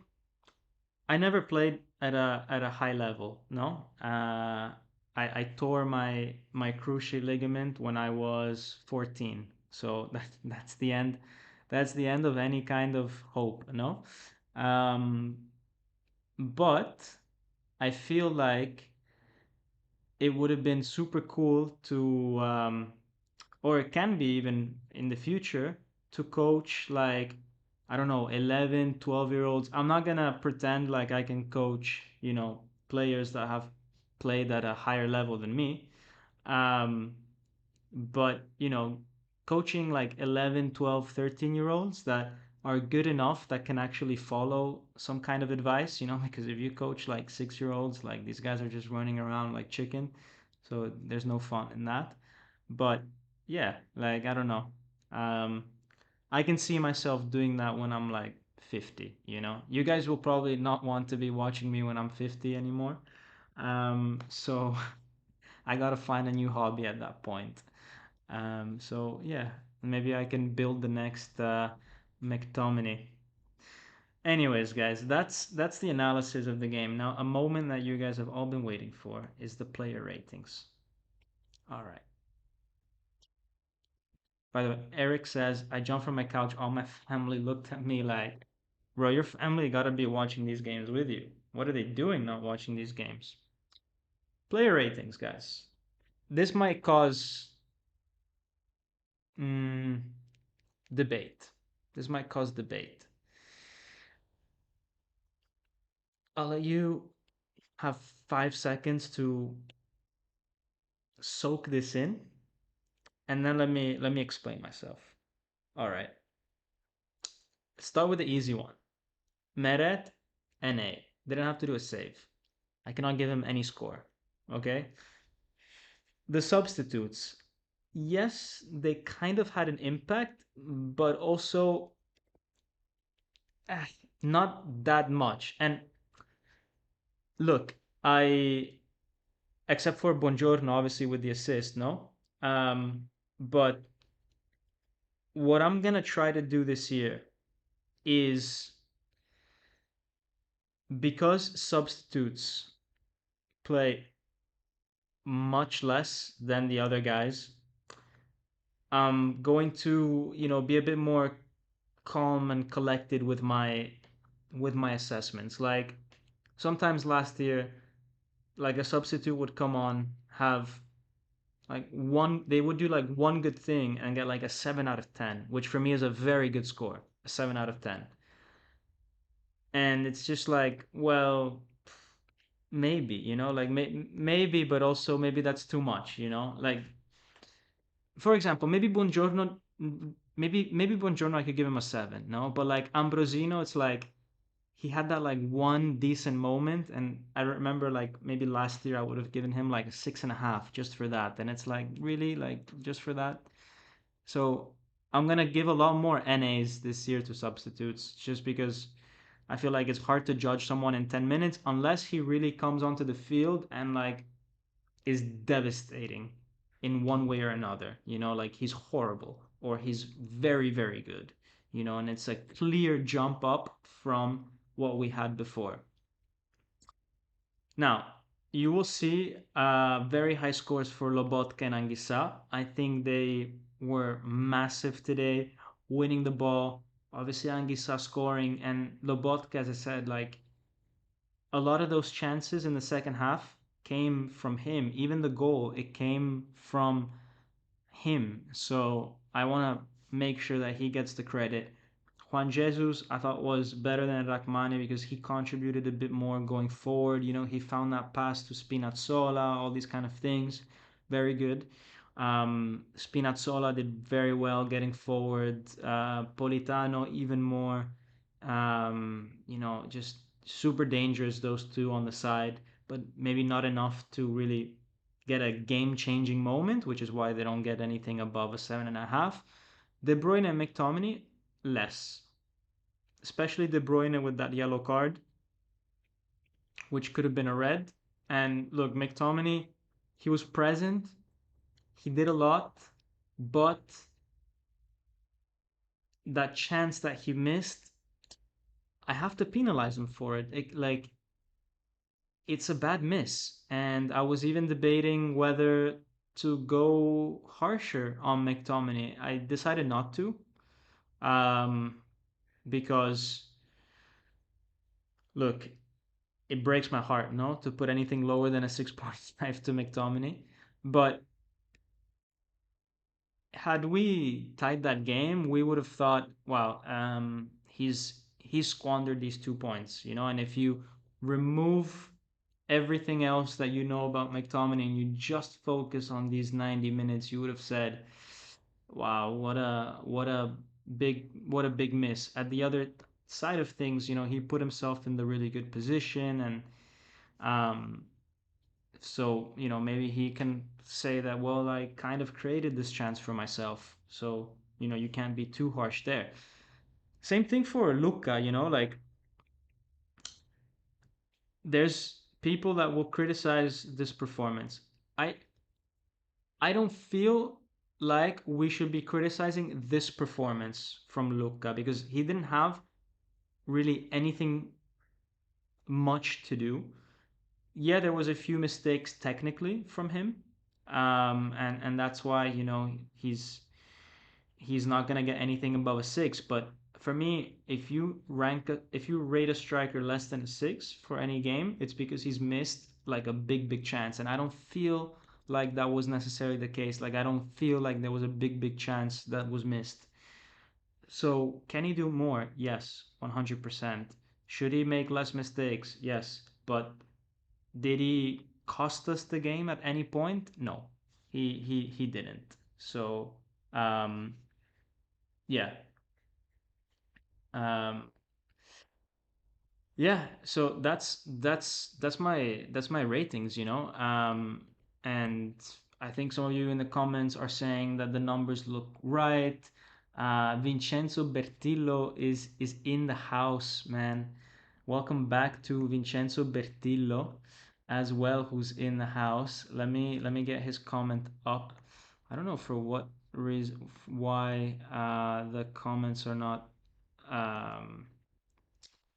Speaker 1: I never played at a high level, no? I tore my cruciate ligament when I was 14. So that's the end. That's the end of any kind of hope, no? Um, but I feel like it would have been super cool to, or it can be even in the future, to coach like, I don't know, 11, 12 year olds. I'm not gonna pretend like I can coach, players that have played at a higher level than me. Um, but coaching like 11, 12, 13 year olds that are good enough that can actually follow some kind of advice, because if you coach like 6 year olds, like these guys are just running around like chicken, so there's no fun in that. But yeah, like I don't know, um I can see myself doing that when I'm like 50. You guys will probably not want to be watching me when I'm 50 anymore. So I gotta find a new hobby at that point. So yeah, maybe I can build the next Mctominay. Anyways, guys, that's the analysis of the game. Now, a moment that you guys have all been waiting for is the player ratings. All right. By the way, Eric says, I jumped from my couch. All my family looked at me like, bro, your family gotta be watching these games with you. What are they doing not watching these games? Player ratings, guys. This might cause mm, debate. This might cause debate. I'll let you have 5 seconds to soak this in, and then let me explain myself. All right. Start with the easy one. Meret, NA. Didn't have to do a save. I cannot give him any score. Okay. The substitutes. Yes, they kind of had an impact, but also eh, not that much. And look, I except for Buongiorno, obviously with the assist, no. But what I'm gonna try to do this year is, because substitutes play much less than the other guys, I'm going to, be a bit more calm and collected with my assessments. Like sometimes last year, like a substitute would come on, have like one, they would do like one good thing and get like a 7 out of 10, which for me is a very good score, a 7 out of 10. And it's just like, well, maybe, like maybe, but also maybe that's too much, like for example, maybe Buongiorno I could give him a 7, no, but like Ambrosino, it's like he had that like one decent moment, and I remember like maybe last year I would have given him like a 6.5 just for that, and it's like really like just for that. So I'm gonna give a lot more NAs this year to substitutes, just because I feel like it's hard to judge someone in 10 minutes unless he really comes onto the field and like is devastating in one way or another, like he's horrible or he's very, very good, and it's a clear jump up from what we had before. Now, you will see very high scores for Lobotka and Anguissa. I think they were massive today, winning the ball. Obviously, Anguissa scoring, and Lobotka, as I said, like a lot of those chances in the second half came from him. Even the goal, it came from him. So I want to make sure that he gets the credit. Juan Jesus, I thought, was better than Rachmani because he contributed a bit more going forward. He found that pass to Spinazzola, all these kind of things. Very good. Spinazzola did very well getting forward. Politano, even more. Just super dangerous, those two on the side, but maybe not enough to really get a game-changing moment, which is why they don't get anything above a 7.5. De Bruyne and McTominay, less. Especially De Bruyne with that yellow card, which could have been a red. And look, McTominay, he was present, he did a lot, but that chance that he missed, I have to penalize him for it. Like it's a bad miss. And I was even debating whether to go harsher on McTominay. I decided not to, um, because look, it breaks my heart, no, to put anything lower than a 6.5 to McTominay. But had we tied that game, we would have thought, wow, he's squandered these 2 points, and if you remove everything else that you know about McTominay and you just focus on these 90 minutes, you would have said, wow, what a big miss. At the other side of things, he put himself in the really good position, and um, so maybe he can say that, well, I kind of created this chance for myself, so you can't be too harsh there. Same thing for Luca, like there's people that will criticize this performance. I i don't feel like we should be criticizing this performance from Luca because he didn't have really anything much to do. Yeah, there was a few mistakes technically from him, and that's why he's not gonna get anything above a 6. But for me, if you rate a striker less than a 6 for any game, it's because he's missed like a big chance, and I don't feel like that was necessarily the case. Like I don't feel like there was a big chance that was missed. So can he do more? Yes, 100%. Should he make less mistakes? Yes, but did he cost us the game at any point? No, he didn't. So um, yeah, um, yeah. So that's my ratings. And I think some of you in the comments are saying that the numbers look right. Vincenzo Bertillo is in the house, man. Welcome back to Vincenzo Bertillo as well, who's in the house. Let me get his comment up. I don't know for what reason why the comments are not. Um,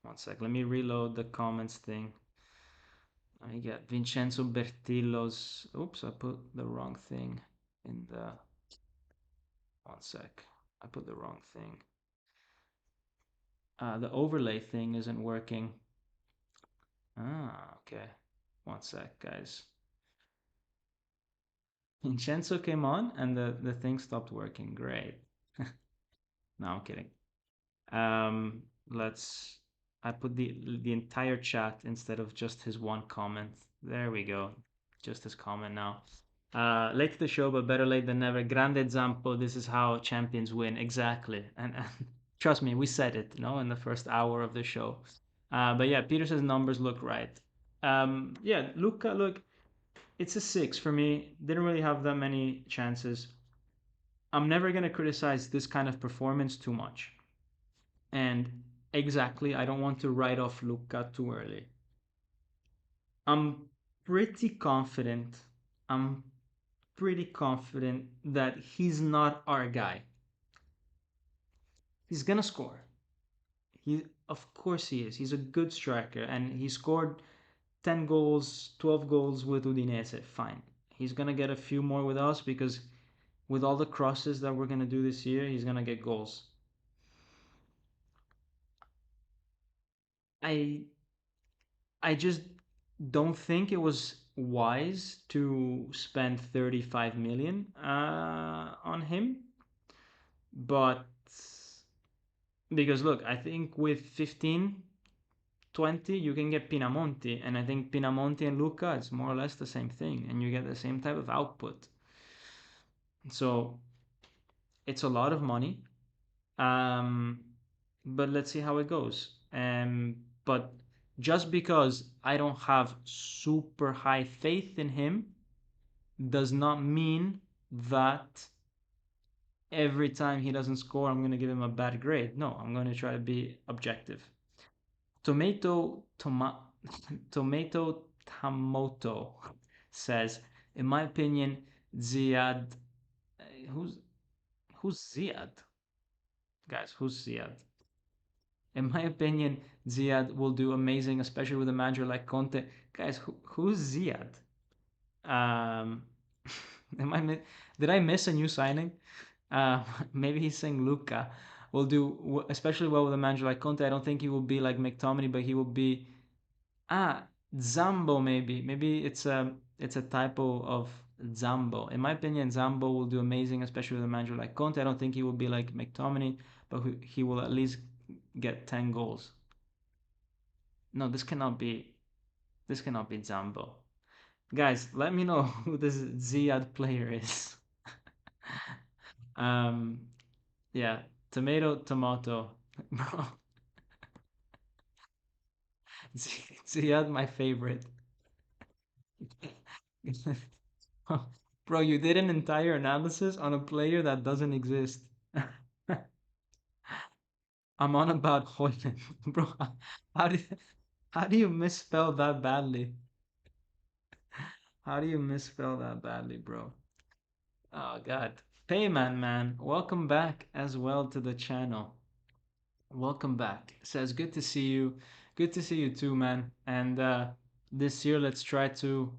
Speaker 1: One sec. Let me reload the comments thing. Let me get Vincenzo Bertillo's. Oops, I put the wrong thing in the. One sec. I put the wrong thing. The overlay thing isn't working. Okay. One sec, guys. Vincenzo came on and the thing stopped working. Great. No, I'm kidding. Um, let's. I put the entire chat instead of just his one comment. There we go. Just his comment now. Late to the show, but better late than never. Grande Zampo. This is how champions win. Exactly. And trust me, we said it, in the first hour of the show. But yeah, Peterson's numbers look right. Yeah, Luca, look, it's a 6 for me. Didn't really have that many chances. I'm never gonna criticize this kind of performance too much. And exactly, I don't want to write off Luca too early. I'm pretty confident. I'm pretty confident that he's not our guy. He's gonna score. Of course he is. He's a good striker, and he scored 10 goals, 12 goals with Udinese. Fine. He's gonna get a few more with us because with all the crosses that we're gonna do this year, he's gonna get goals. I I just don't think it was wise to spend 35 million on him. But because look, I think with 15, 20, you can get Pinamonti, and I think Pinamonti and Luca, it's more or less the same thing, and you get the same type of output. So it's a lot of money, um, but let's see how it goes. But just because I don't have super high faith in him does not mean that every time he doesn't score, I'm going to give him a bad grade. No, I'm going to try to be objective. Tomato Tomato Tamoto says, in my opinion, Ziad. Who's Ziad? Guys, who's Ziad? In my opinion, Ziad will do amazing, especially with a manager like Conte. Guys, who's Ziad? Um, am did I miss a new signing? Uh, maybe he's saying Luca will do especially well with a manager like Conte. I don't think he will be like McTominay, but he will be ah Zambo maybe. Maybe it's a typo of Zambo. In my opinion, Zambo will do amazing, especially with a manager like Conte. I don't think he will be like McTominay, but he will at least get 10 goals. No, this cannot be Zambo. Guys, let me know who this Ziad player is. um, yeah, tomato, bro. Ziad, my favorite. Bro, you did an entire analysis on a player that doesn't exist. I'm on about Hoyland, bro. How do how do you misspell that badly? How do you misspell that badly, bro? Oh God. Payman, man, welcome back as well to the channel. Welcome back. Says good to see you. Good to see you too, man. And this year let's try to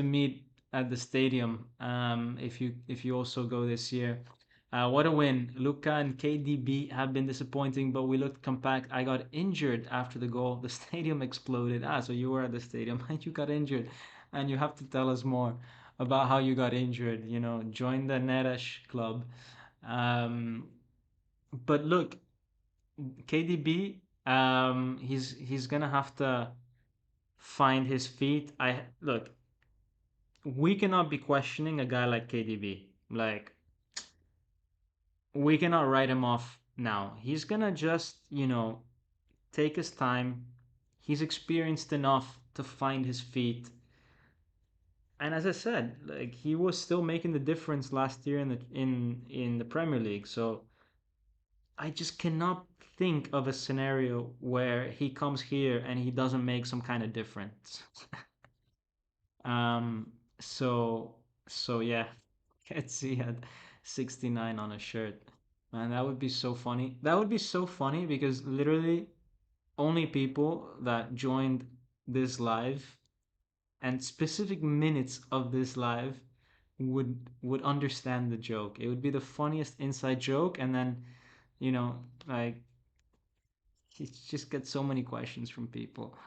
Speaker 1: meet at the stadium. If you also go this year. What a win. Luca and KDB have been disappointing, but we looked compact. I got injured after the goal. The stadium exploded. Ah, so you were at the stadium and you got injured. And you have to tell us more about how you got injured. You know, join the Neresh club. Um, but look, KDB, he's gonna have to find his feet. I look, we cannot be questioning a guy like KDB. Like we cannot write him off now. He's gonna just, take his time. He's experienced enough to find his feet. And as I said, like he was still making the difference last year in the Premier League. So I just cannot think of a scenario where he comes here and he doesn't make some kind of difference. Um, so so yeah, let's see at 69 on a shirt. Man, that would be so funny. That would be so funny because literally only people that joined this live and specific minutes of this live would understand the joke. It would be the funniest inside joke, and then like he just gets so many questions from people.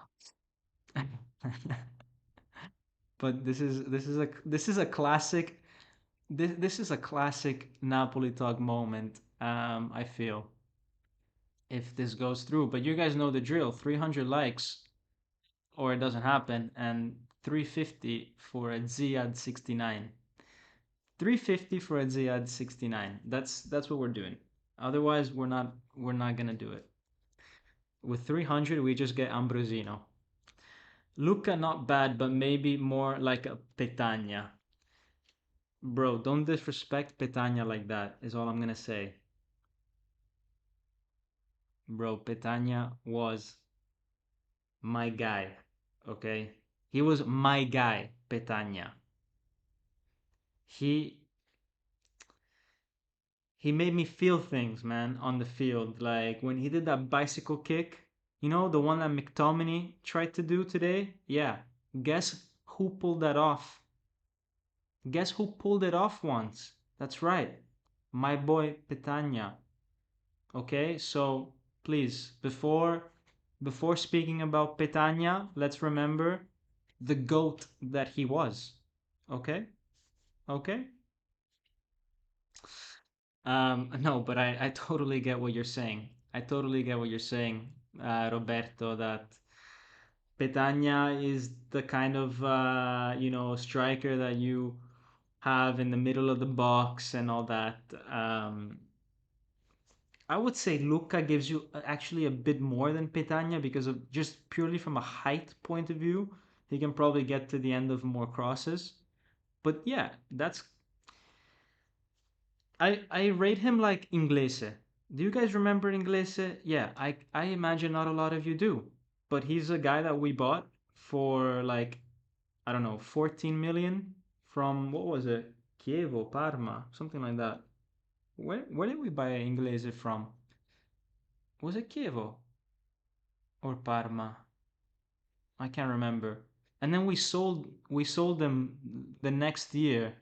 Speaker 1: But this is a classic this is a classic Napoli talk moment. I feel if this goes through, but you guys know the drill: 300 likes or it doesn't happen, and 350 for a Ziad 69. 350 for a Ziad 69. That's what we're doing. Otherwise, we're not gonna do it. With 300, we just get Ambrosino. Luca not bad, but maybe more like a Petagna. Bro, don't disrespect Petagna like that, is all I'm gonna say. Bro, Petagna was my guy, okay? He was my guy, Petagna. He he made me feel things, man, on the field. Like when he did that bicycle kick, the one that McTominay tried to do today? Yeah. Guess who pulled that off? Guess who pulled it off once? That's right. My boy Petagna. Okay? So, please, before speaking about Petagna, let's remember the goat that he was. Okay? Okay? No, but I totally get what you're saying. I totally get what you're saying, Roberto, that Petagna is the kind of striker that you have in the middle of the box and all that. I would say Luca gives you actually a bit more than Petagna because of just purely from a height point of view, he can probably get to the end of more crosses. But yeah, that's I rate him like Inglese. Do you guys remember Inglese? Yeah, I imagine not a lot of you do. But he's a guy that we bought for like I don't know, 14 million from what was it? Chievo, Parma, something like that. Where did we buy Inglese from? Was it Chievo or Parma? I can't remember. And then we sold them the next year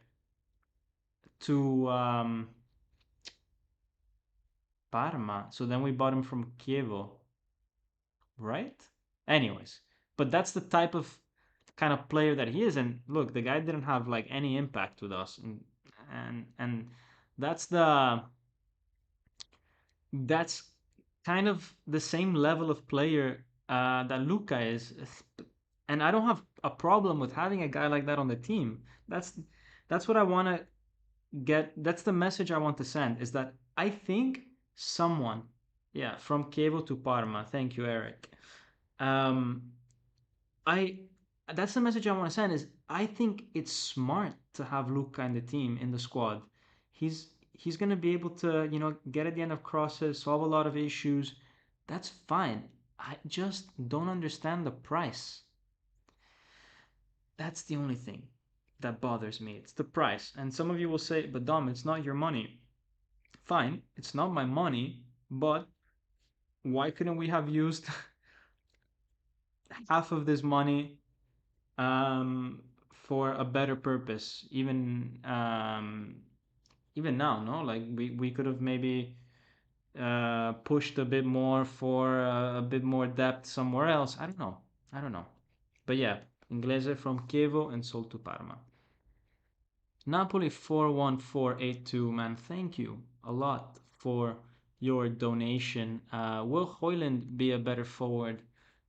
Speaker 1: to Parma. So then we bought him from Chievo, right? Anyways, but that's the type of kind of player that he is. And look, the guy didn't have like any impact with us, and that's that's kind of the same level of player that Luca is. And I don't have a problem with having a guy like that on the team. That's what I want to get. That's the message I want to send. Is that I think someone, yeah, from Chievo to Parma. Thank you, Eric. Um, I that's the message I want to send. Is I think it's smart to have Luca in the team in the squad. He's gonna be able to get at the end of crosses, solve a lot of issues. That's fine. I just don't understand the price. That's the only thing that bothers me. It's the price. And some of you will say, but Dom, it's not your money. Fine, it's not my money, but why couldn't we have used half of this money for a better purpose? Even now, no? Like we could have maybe pushed a bit more for a bit more depth somewhere else. I don't know. I don't know. But yeah, Inglese from Chievo and sold to Parma. Napoli 41482, man. Thank you a lot for your donation. Will Hoyland be a better forward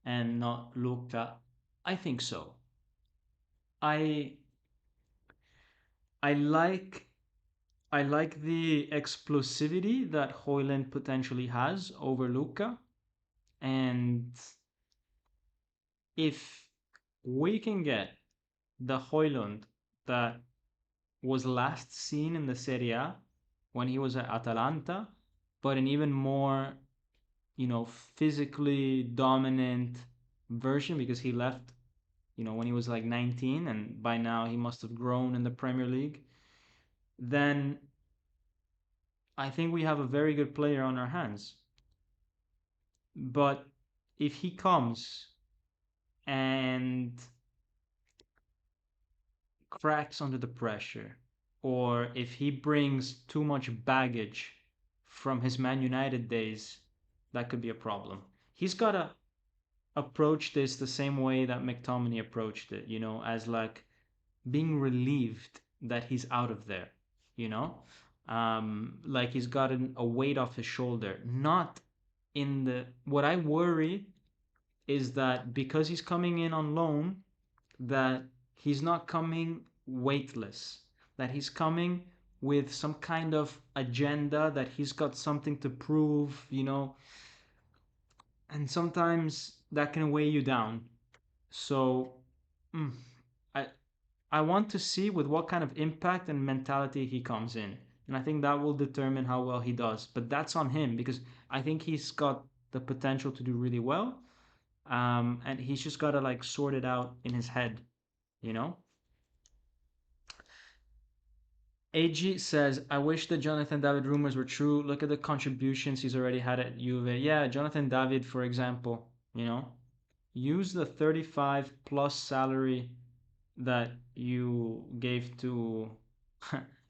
Speaker 1: and not Luca? I think so. I I like I like the explosivity that Hoyland potentially has over Luca, and if we can get the Hoyland that was last seen in the Serie A when he was at Atalanta, but an even more, physically dominant version because he left, when he was like 19 and by now he must have grown in the Premier League, then I think we have a very good player on our hands. But if he comes and cracks under the pressure, or if he brings too much baggage from his Man United days, that could be a problem. He's got to approach this the same way that Mctominay approached it, as like being relieved that he's out of there, you know? Like he's gotten a weight off his shoulder. Not in the. What I worry is that because he's coming in on loan, that he's not coming weightless, that he's coming with some kind of agenda, that he's got something to prove, and sometimes that can weigh you down. So, mm, I I want to see with what kind of impact and mentality he comes in, and I think that will determine how well he does. But that's on him because I think he's got the potential to do really well, and he's just got to like sort it out in his head, you know. AG says, I wish the Jonathan David rumors were true. Look at the contributions he's already had at Juve. Yeah, Jonathan David, for example, use the 35 plus salary that you gave to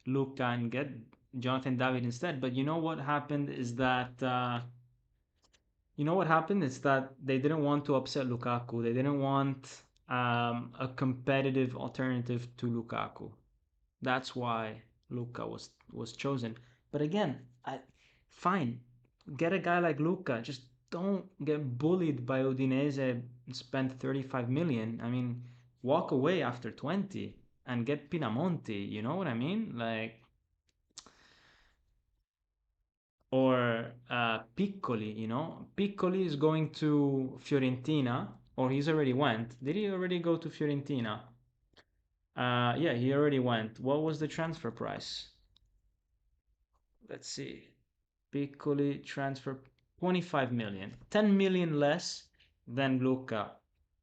Speaker 1: Luca and get Jonathan David instead. But you know what happened is that they didn't want to upset Lukaku. They didn't want a competitive alternative to Lukaku. That's why Luca was chosen. But again, fine, get a guy like Luca. Just don't get bullied by Udinese and spend 35 million. I mean, walk away after 20 and get Pinamonti. You know what I mean? Like, or Piccoli. Piccoli is going to Fiorentina, or he's already went. Did he already go to Fiorentina? Yeah, he already went. What was the transfer price? Let's see. Piccoli transfer 25 million. 10 million less than Luca.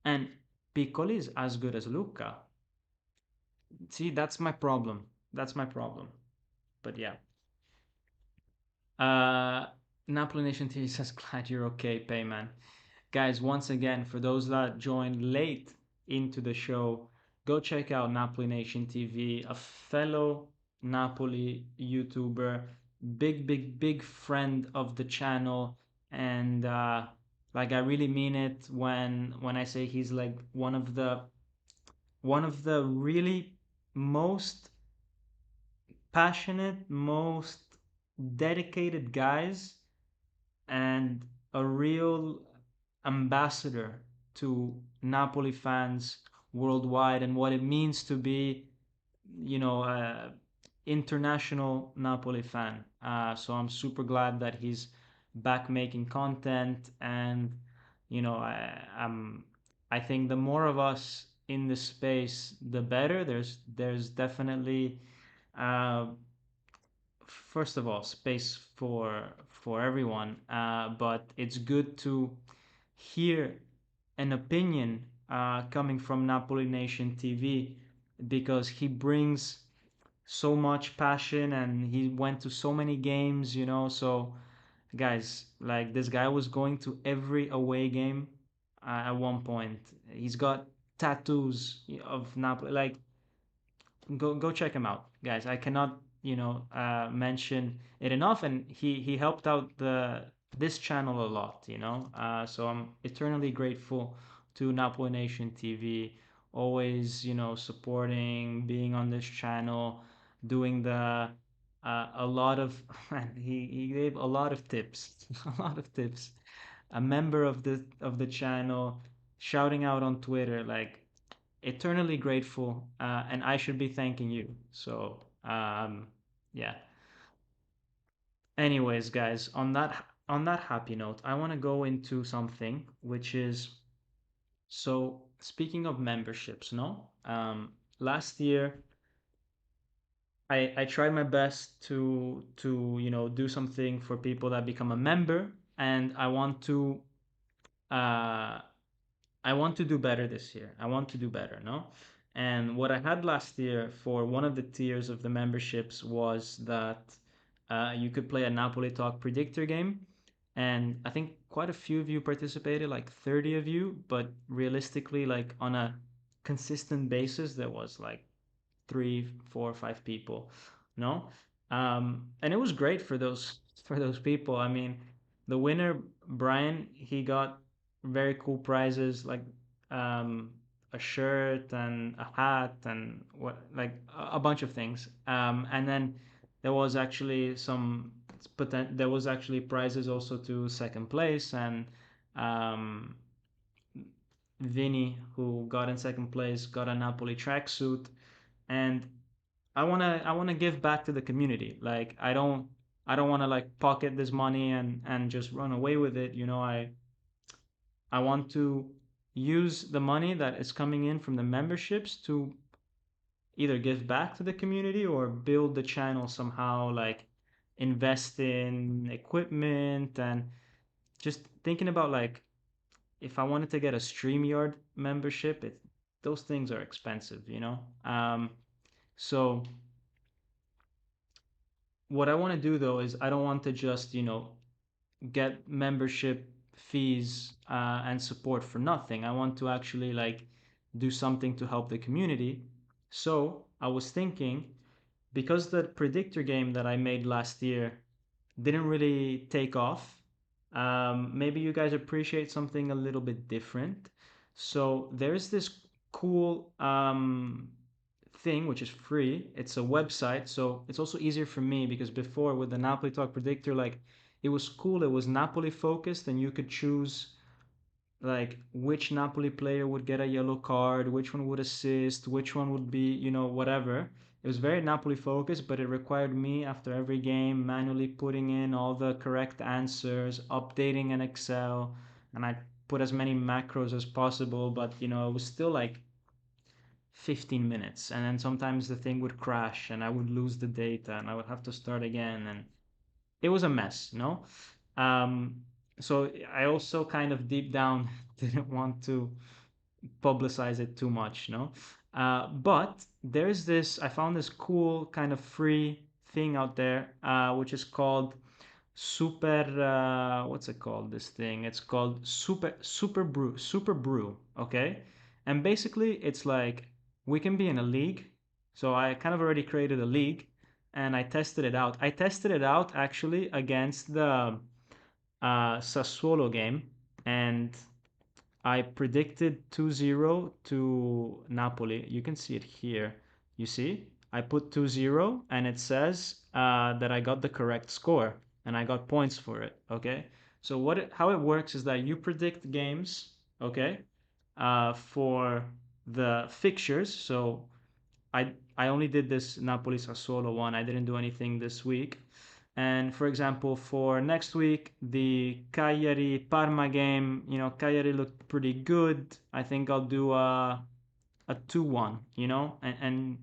Speaker 1: And Piccoli is as good as Luca. See, that's my problem. That's my problem. But yeah. Napoli Nation TV says, glad you're okay, Payman. Guys, once again, for those that joined late into the show, go check out Napoli Nation TV, a fellow Napoli YouTuber, big friend of the channel, and like I really mean it when I say he's like one of the really most passionate, most dedicated guys, and a real ambassador to Napoli fans worldwide and what it means to be, international Napoli fan. So I'm super glad that he's back making content, and I think the more of us in the space, the better. There's definitely uh, first of all space for everyone, but it's good to hear an opinion coming from Napoli Nation TV, because he brings so much passion and he went to so many games, so guys, like, this guy was going to every away game at one point. He's got tattoos of Napoli. Like, go check him out, guys. I cannot mention it enough, and he helped out this channel a lot, so I'm eternally grateful to Napoli Nation TV, always supporting, being on this channel, doing the a lot of man, he gave a lot of tips a lot of tips, a member of the channel, shouting out on Twitter, like, eternally grateful, and I should be thanking you. So, yeah. Anyways, guys, on that happy note, I want to go into something which is, so speaking of memberships, no. Last year, I tried my best to do something for people that become a member, and uh, I want to do better this year. I want to do better, no? And what I had last year for one of the tiers of the memberships was that you could play a Napoli Talk predictor game. And I think quite a few of you participated, like 30 of you, but realistically, like on a consistent basis, there was like three, four, five people, no, and it was great for those people. I mean, the winner, Brian, he got very cool prizes, like um, a shirt and a hat and what, like a bunch of things. And then there was actually there was actually prizes also to second place, and um, Vinny, who got in second place, got a Napoli tracksuit. And I wanna give back to the community. Like, I don't want to like pocket this money and just run away with it. I want to use the money that is coming in from the memberships to either give back to the community or build the channel somehow, like invest in equipment, and just thinking about, like, if I wanted to get a StreamYard membership, those things are expensive. So what I want to do though is I don't want to just get membership fees and support for nothing. I want to actually, like, do something to help the community. So I was thinking, because the predictor game that I made last year didn't really take off, maybe you guys appreciate something a little bit different. So there's this cool thing which is free. It's a website, so it's also easier for me, because before with the Napoli Talk predictor, like, it was cool. It was Napoli focused, and you could choose like which Napoli player would get a yellow card, which one would assist, which one would be, whatever. It was very Napoli focused, but it required me after every game manually putting in all the correct answers, updating an Excel, and I put as many macros as possible, but it was still like 15 minutes, and then sometimes the thing would crash and I would lose the data and I would have to start again, and it was a mess, no? Um, so I also kind of deep down didn't want to publicize it too much, no? But I found this cool kind of free thing out there, which is called super what's it called, this thing? It's called super brew, okay? And basically it's like we can be in a league. So I kind of already created a league and I tested it out. I tested it out actually against the Sassuolo game, and I predicted 2-0 to Napoli. You can see it here. You see? I put 2-0 and it says that I got the correct score and I got points for it, okay? So how it works is that you predict games, okay? For the fixtures. So I only did this Napoli Sassuolo one. I didn't do anything this week. And for example, for next week, the Cagliari Parma game, Cagliari looked pretty good. I think I'll do a 2-1, and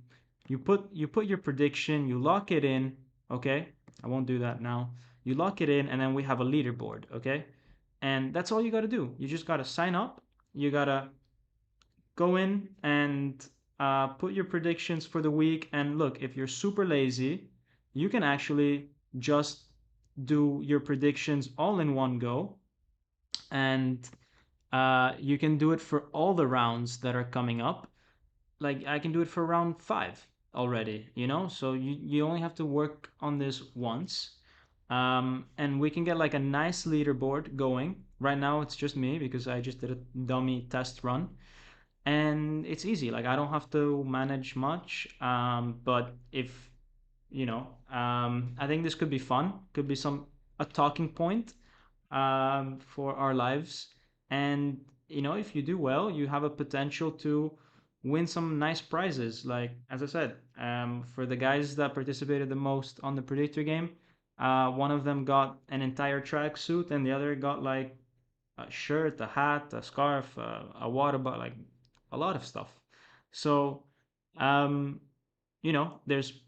Speaker 1: you put your prediction, you lock it in, okay? I won't do that now. You lock it in, and then we have a leaderboard, okay? And that's all you got to do. You just got to sign up. You got to go in and put your predictions for the week. And look, if you're super lazy, you can actually just do your predictions all in one go. And you can do it for all the rounds that are coming up. Like I can do it for round 5 already, So you only have to work on this once. And we can get like a nice leaderboard going. Right now it's just me because I just did a dummy test run, and it's easy. Like I don't have to manage much. But if I think this could be fun. Could be a talking point for our lives. And if you do well, you have a potential to win some nice prizes. Like as I said, for the guys that participated the most on the predictor game, one of them got an entire tracksuit, and the other got like a shirt, a hat, a scarf, a water bottle, like a lot of stuff. So, um, there's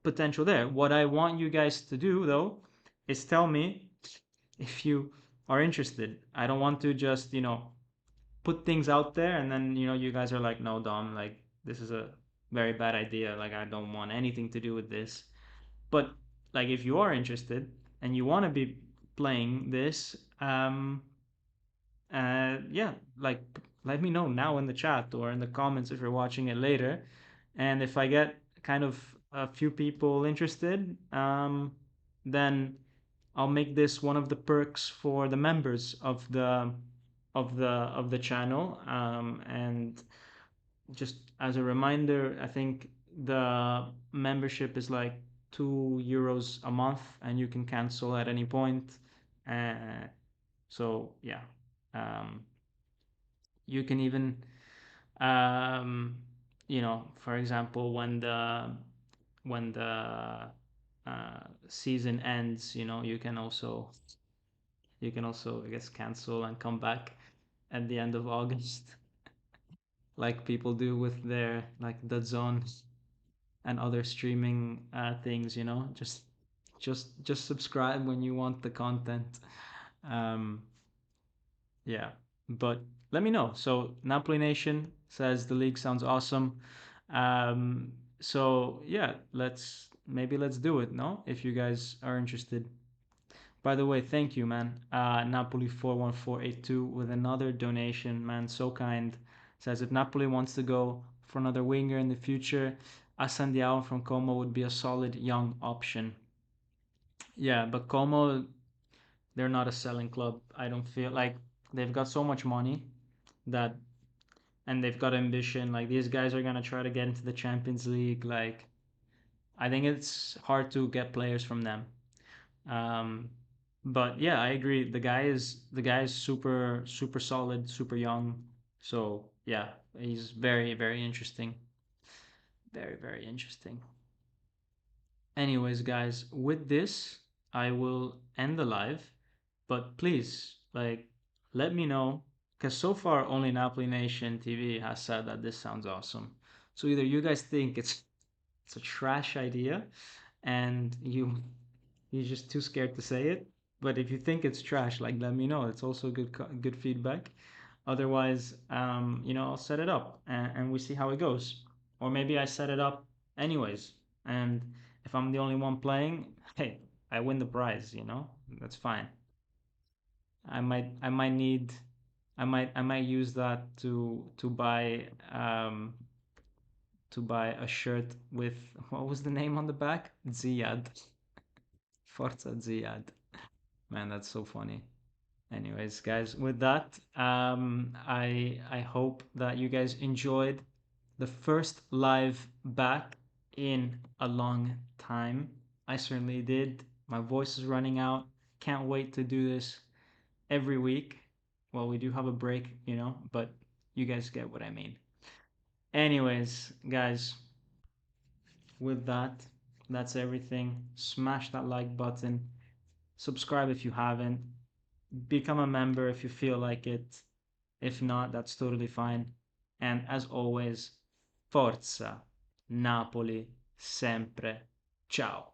Speaker 1: potential there. What I want you guys to do though is tell me if you are interested. I don't want to just, put things out there and then, you guys are like, no, Dom, like this is a very bad idea. Like I don't want anything to do with this. But like if you are interested and you want to be playing this, yeah, like let me know now in the chat or in the comments if you're watching it later. And if I get kind of a few people interested, then I'll make this one of the perks for the members of the channel. And just as a reminder, I think the membership is like €2 a month, and you can cancel at any point. So yeah, um, you can even, um, for example, when the season ends, you can also I guess cancel and come back at the end of August, like people do with their like the zone and other streaming things. Just subscribe when you want the content. Um, Yeah, but let me know. So Napoli Nation says the league sounds awesome. So yeah, let's do it. No, if you guys are interested. By the way, thank you, man. Napoli 41482 with another donation, man. So kind. Says if Napoli wants to go for another winger in the future, Asandiao from Como would be a solid young option. Yeah, but Como, they're not a selling club. I don't feel like they've got so much money that, and they've got ambition. Like these guys are gonna try to get into the Champions League. Like I think it's hard to get players from them. Um, but yeah, I agree. The guy is super super solid, super young. So yeah, he's very very interesting. Very very interesting. Anyways, guys, with this, I will end the live. But please, like, let me know, because so far only Napoli Nation TV has said that this sounds awesome. So either you guys think it's a trash idea, and you're just too scared to say it. But if you think it's trash, like, let me know. It's also good feedback. Otherwise, I'll set it up, and we see how it goes. Or maybe I set it up anyways, and if I'm the only one playing, hey, I win the prize, you know? That's fine. I might need I might use that to buy a shirt with what was the name on the back? Ziad. Forza Ziad. Man, that's so funny. Anyways, guys, with that, I hope that you guys enjoyed the first live back in a long time. I certainly did. My voice is running out. Can't wait to do this every week. Well, we do have a break, you know, but you guys get what I mean. Anyways, guys, with that, that's everything. Smash that like button. Subscribe if you haven't. Become a member if you feel like it. If not, that's totally fine. And as always, Forza Napoli sempre. Ciao.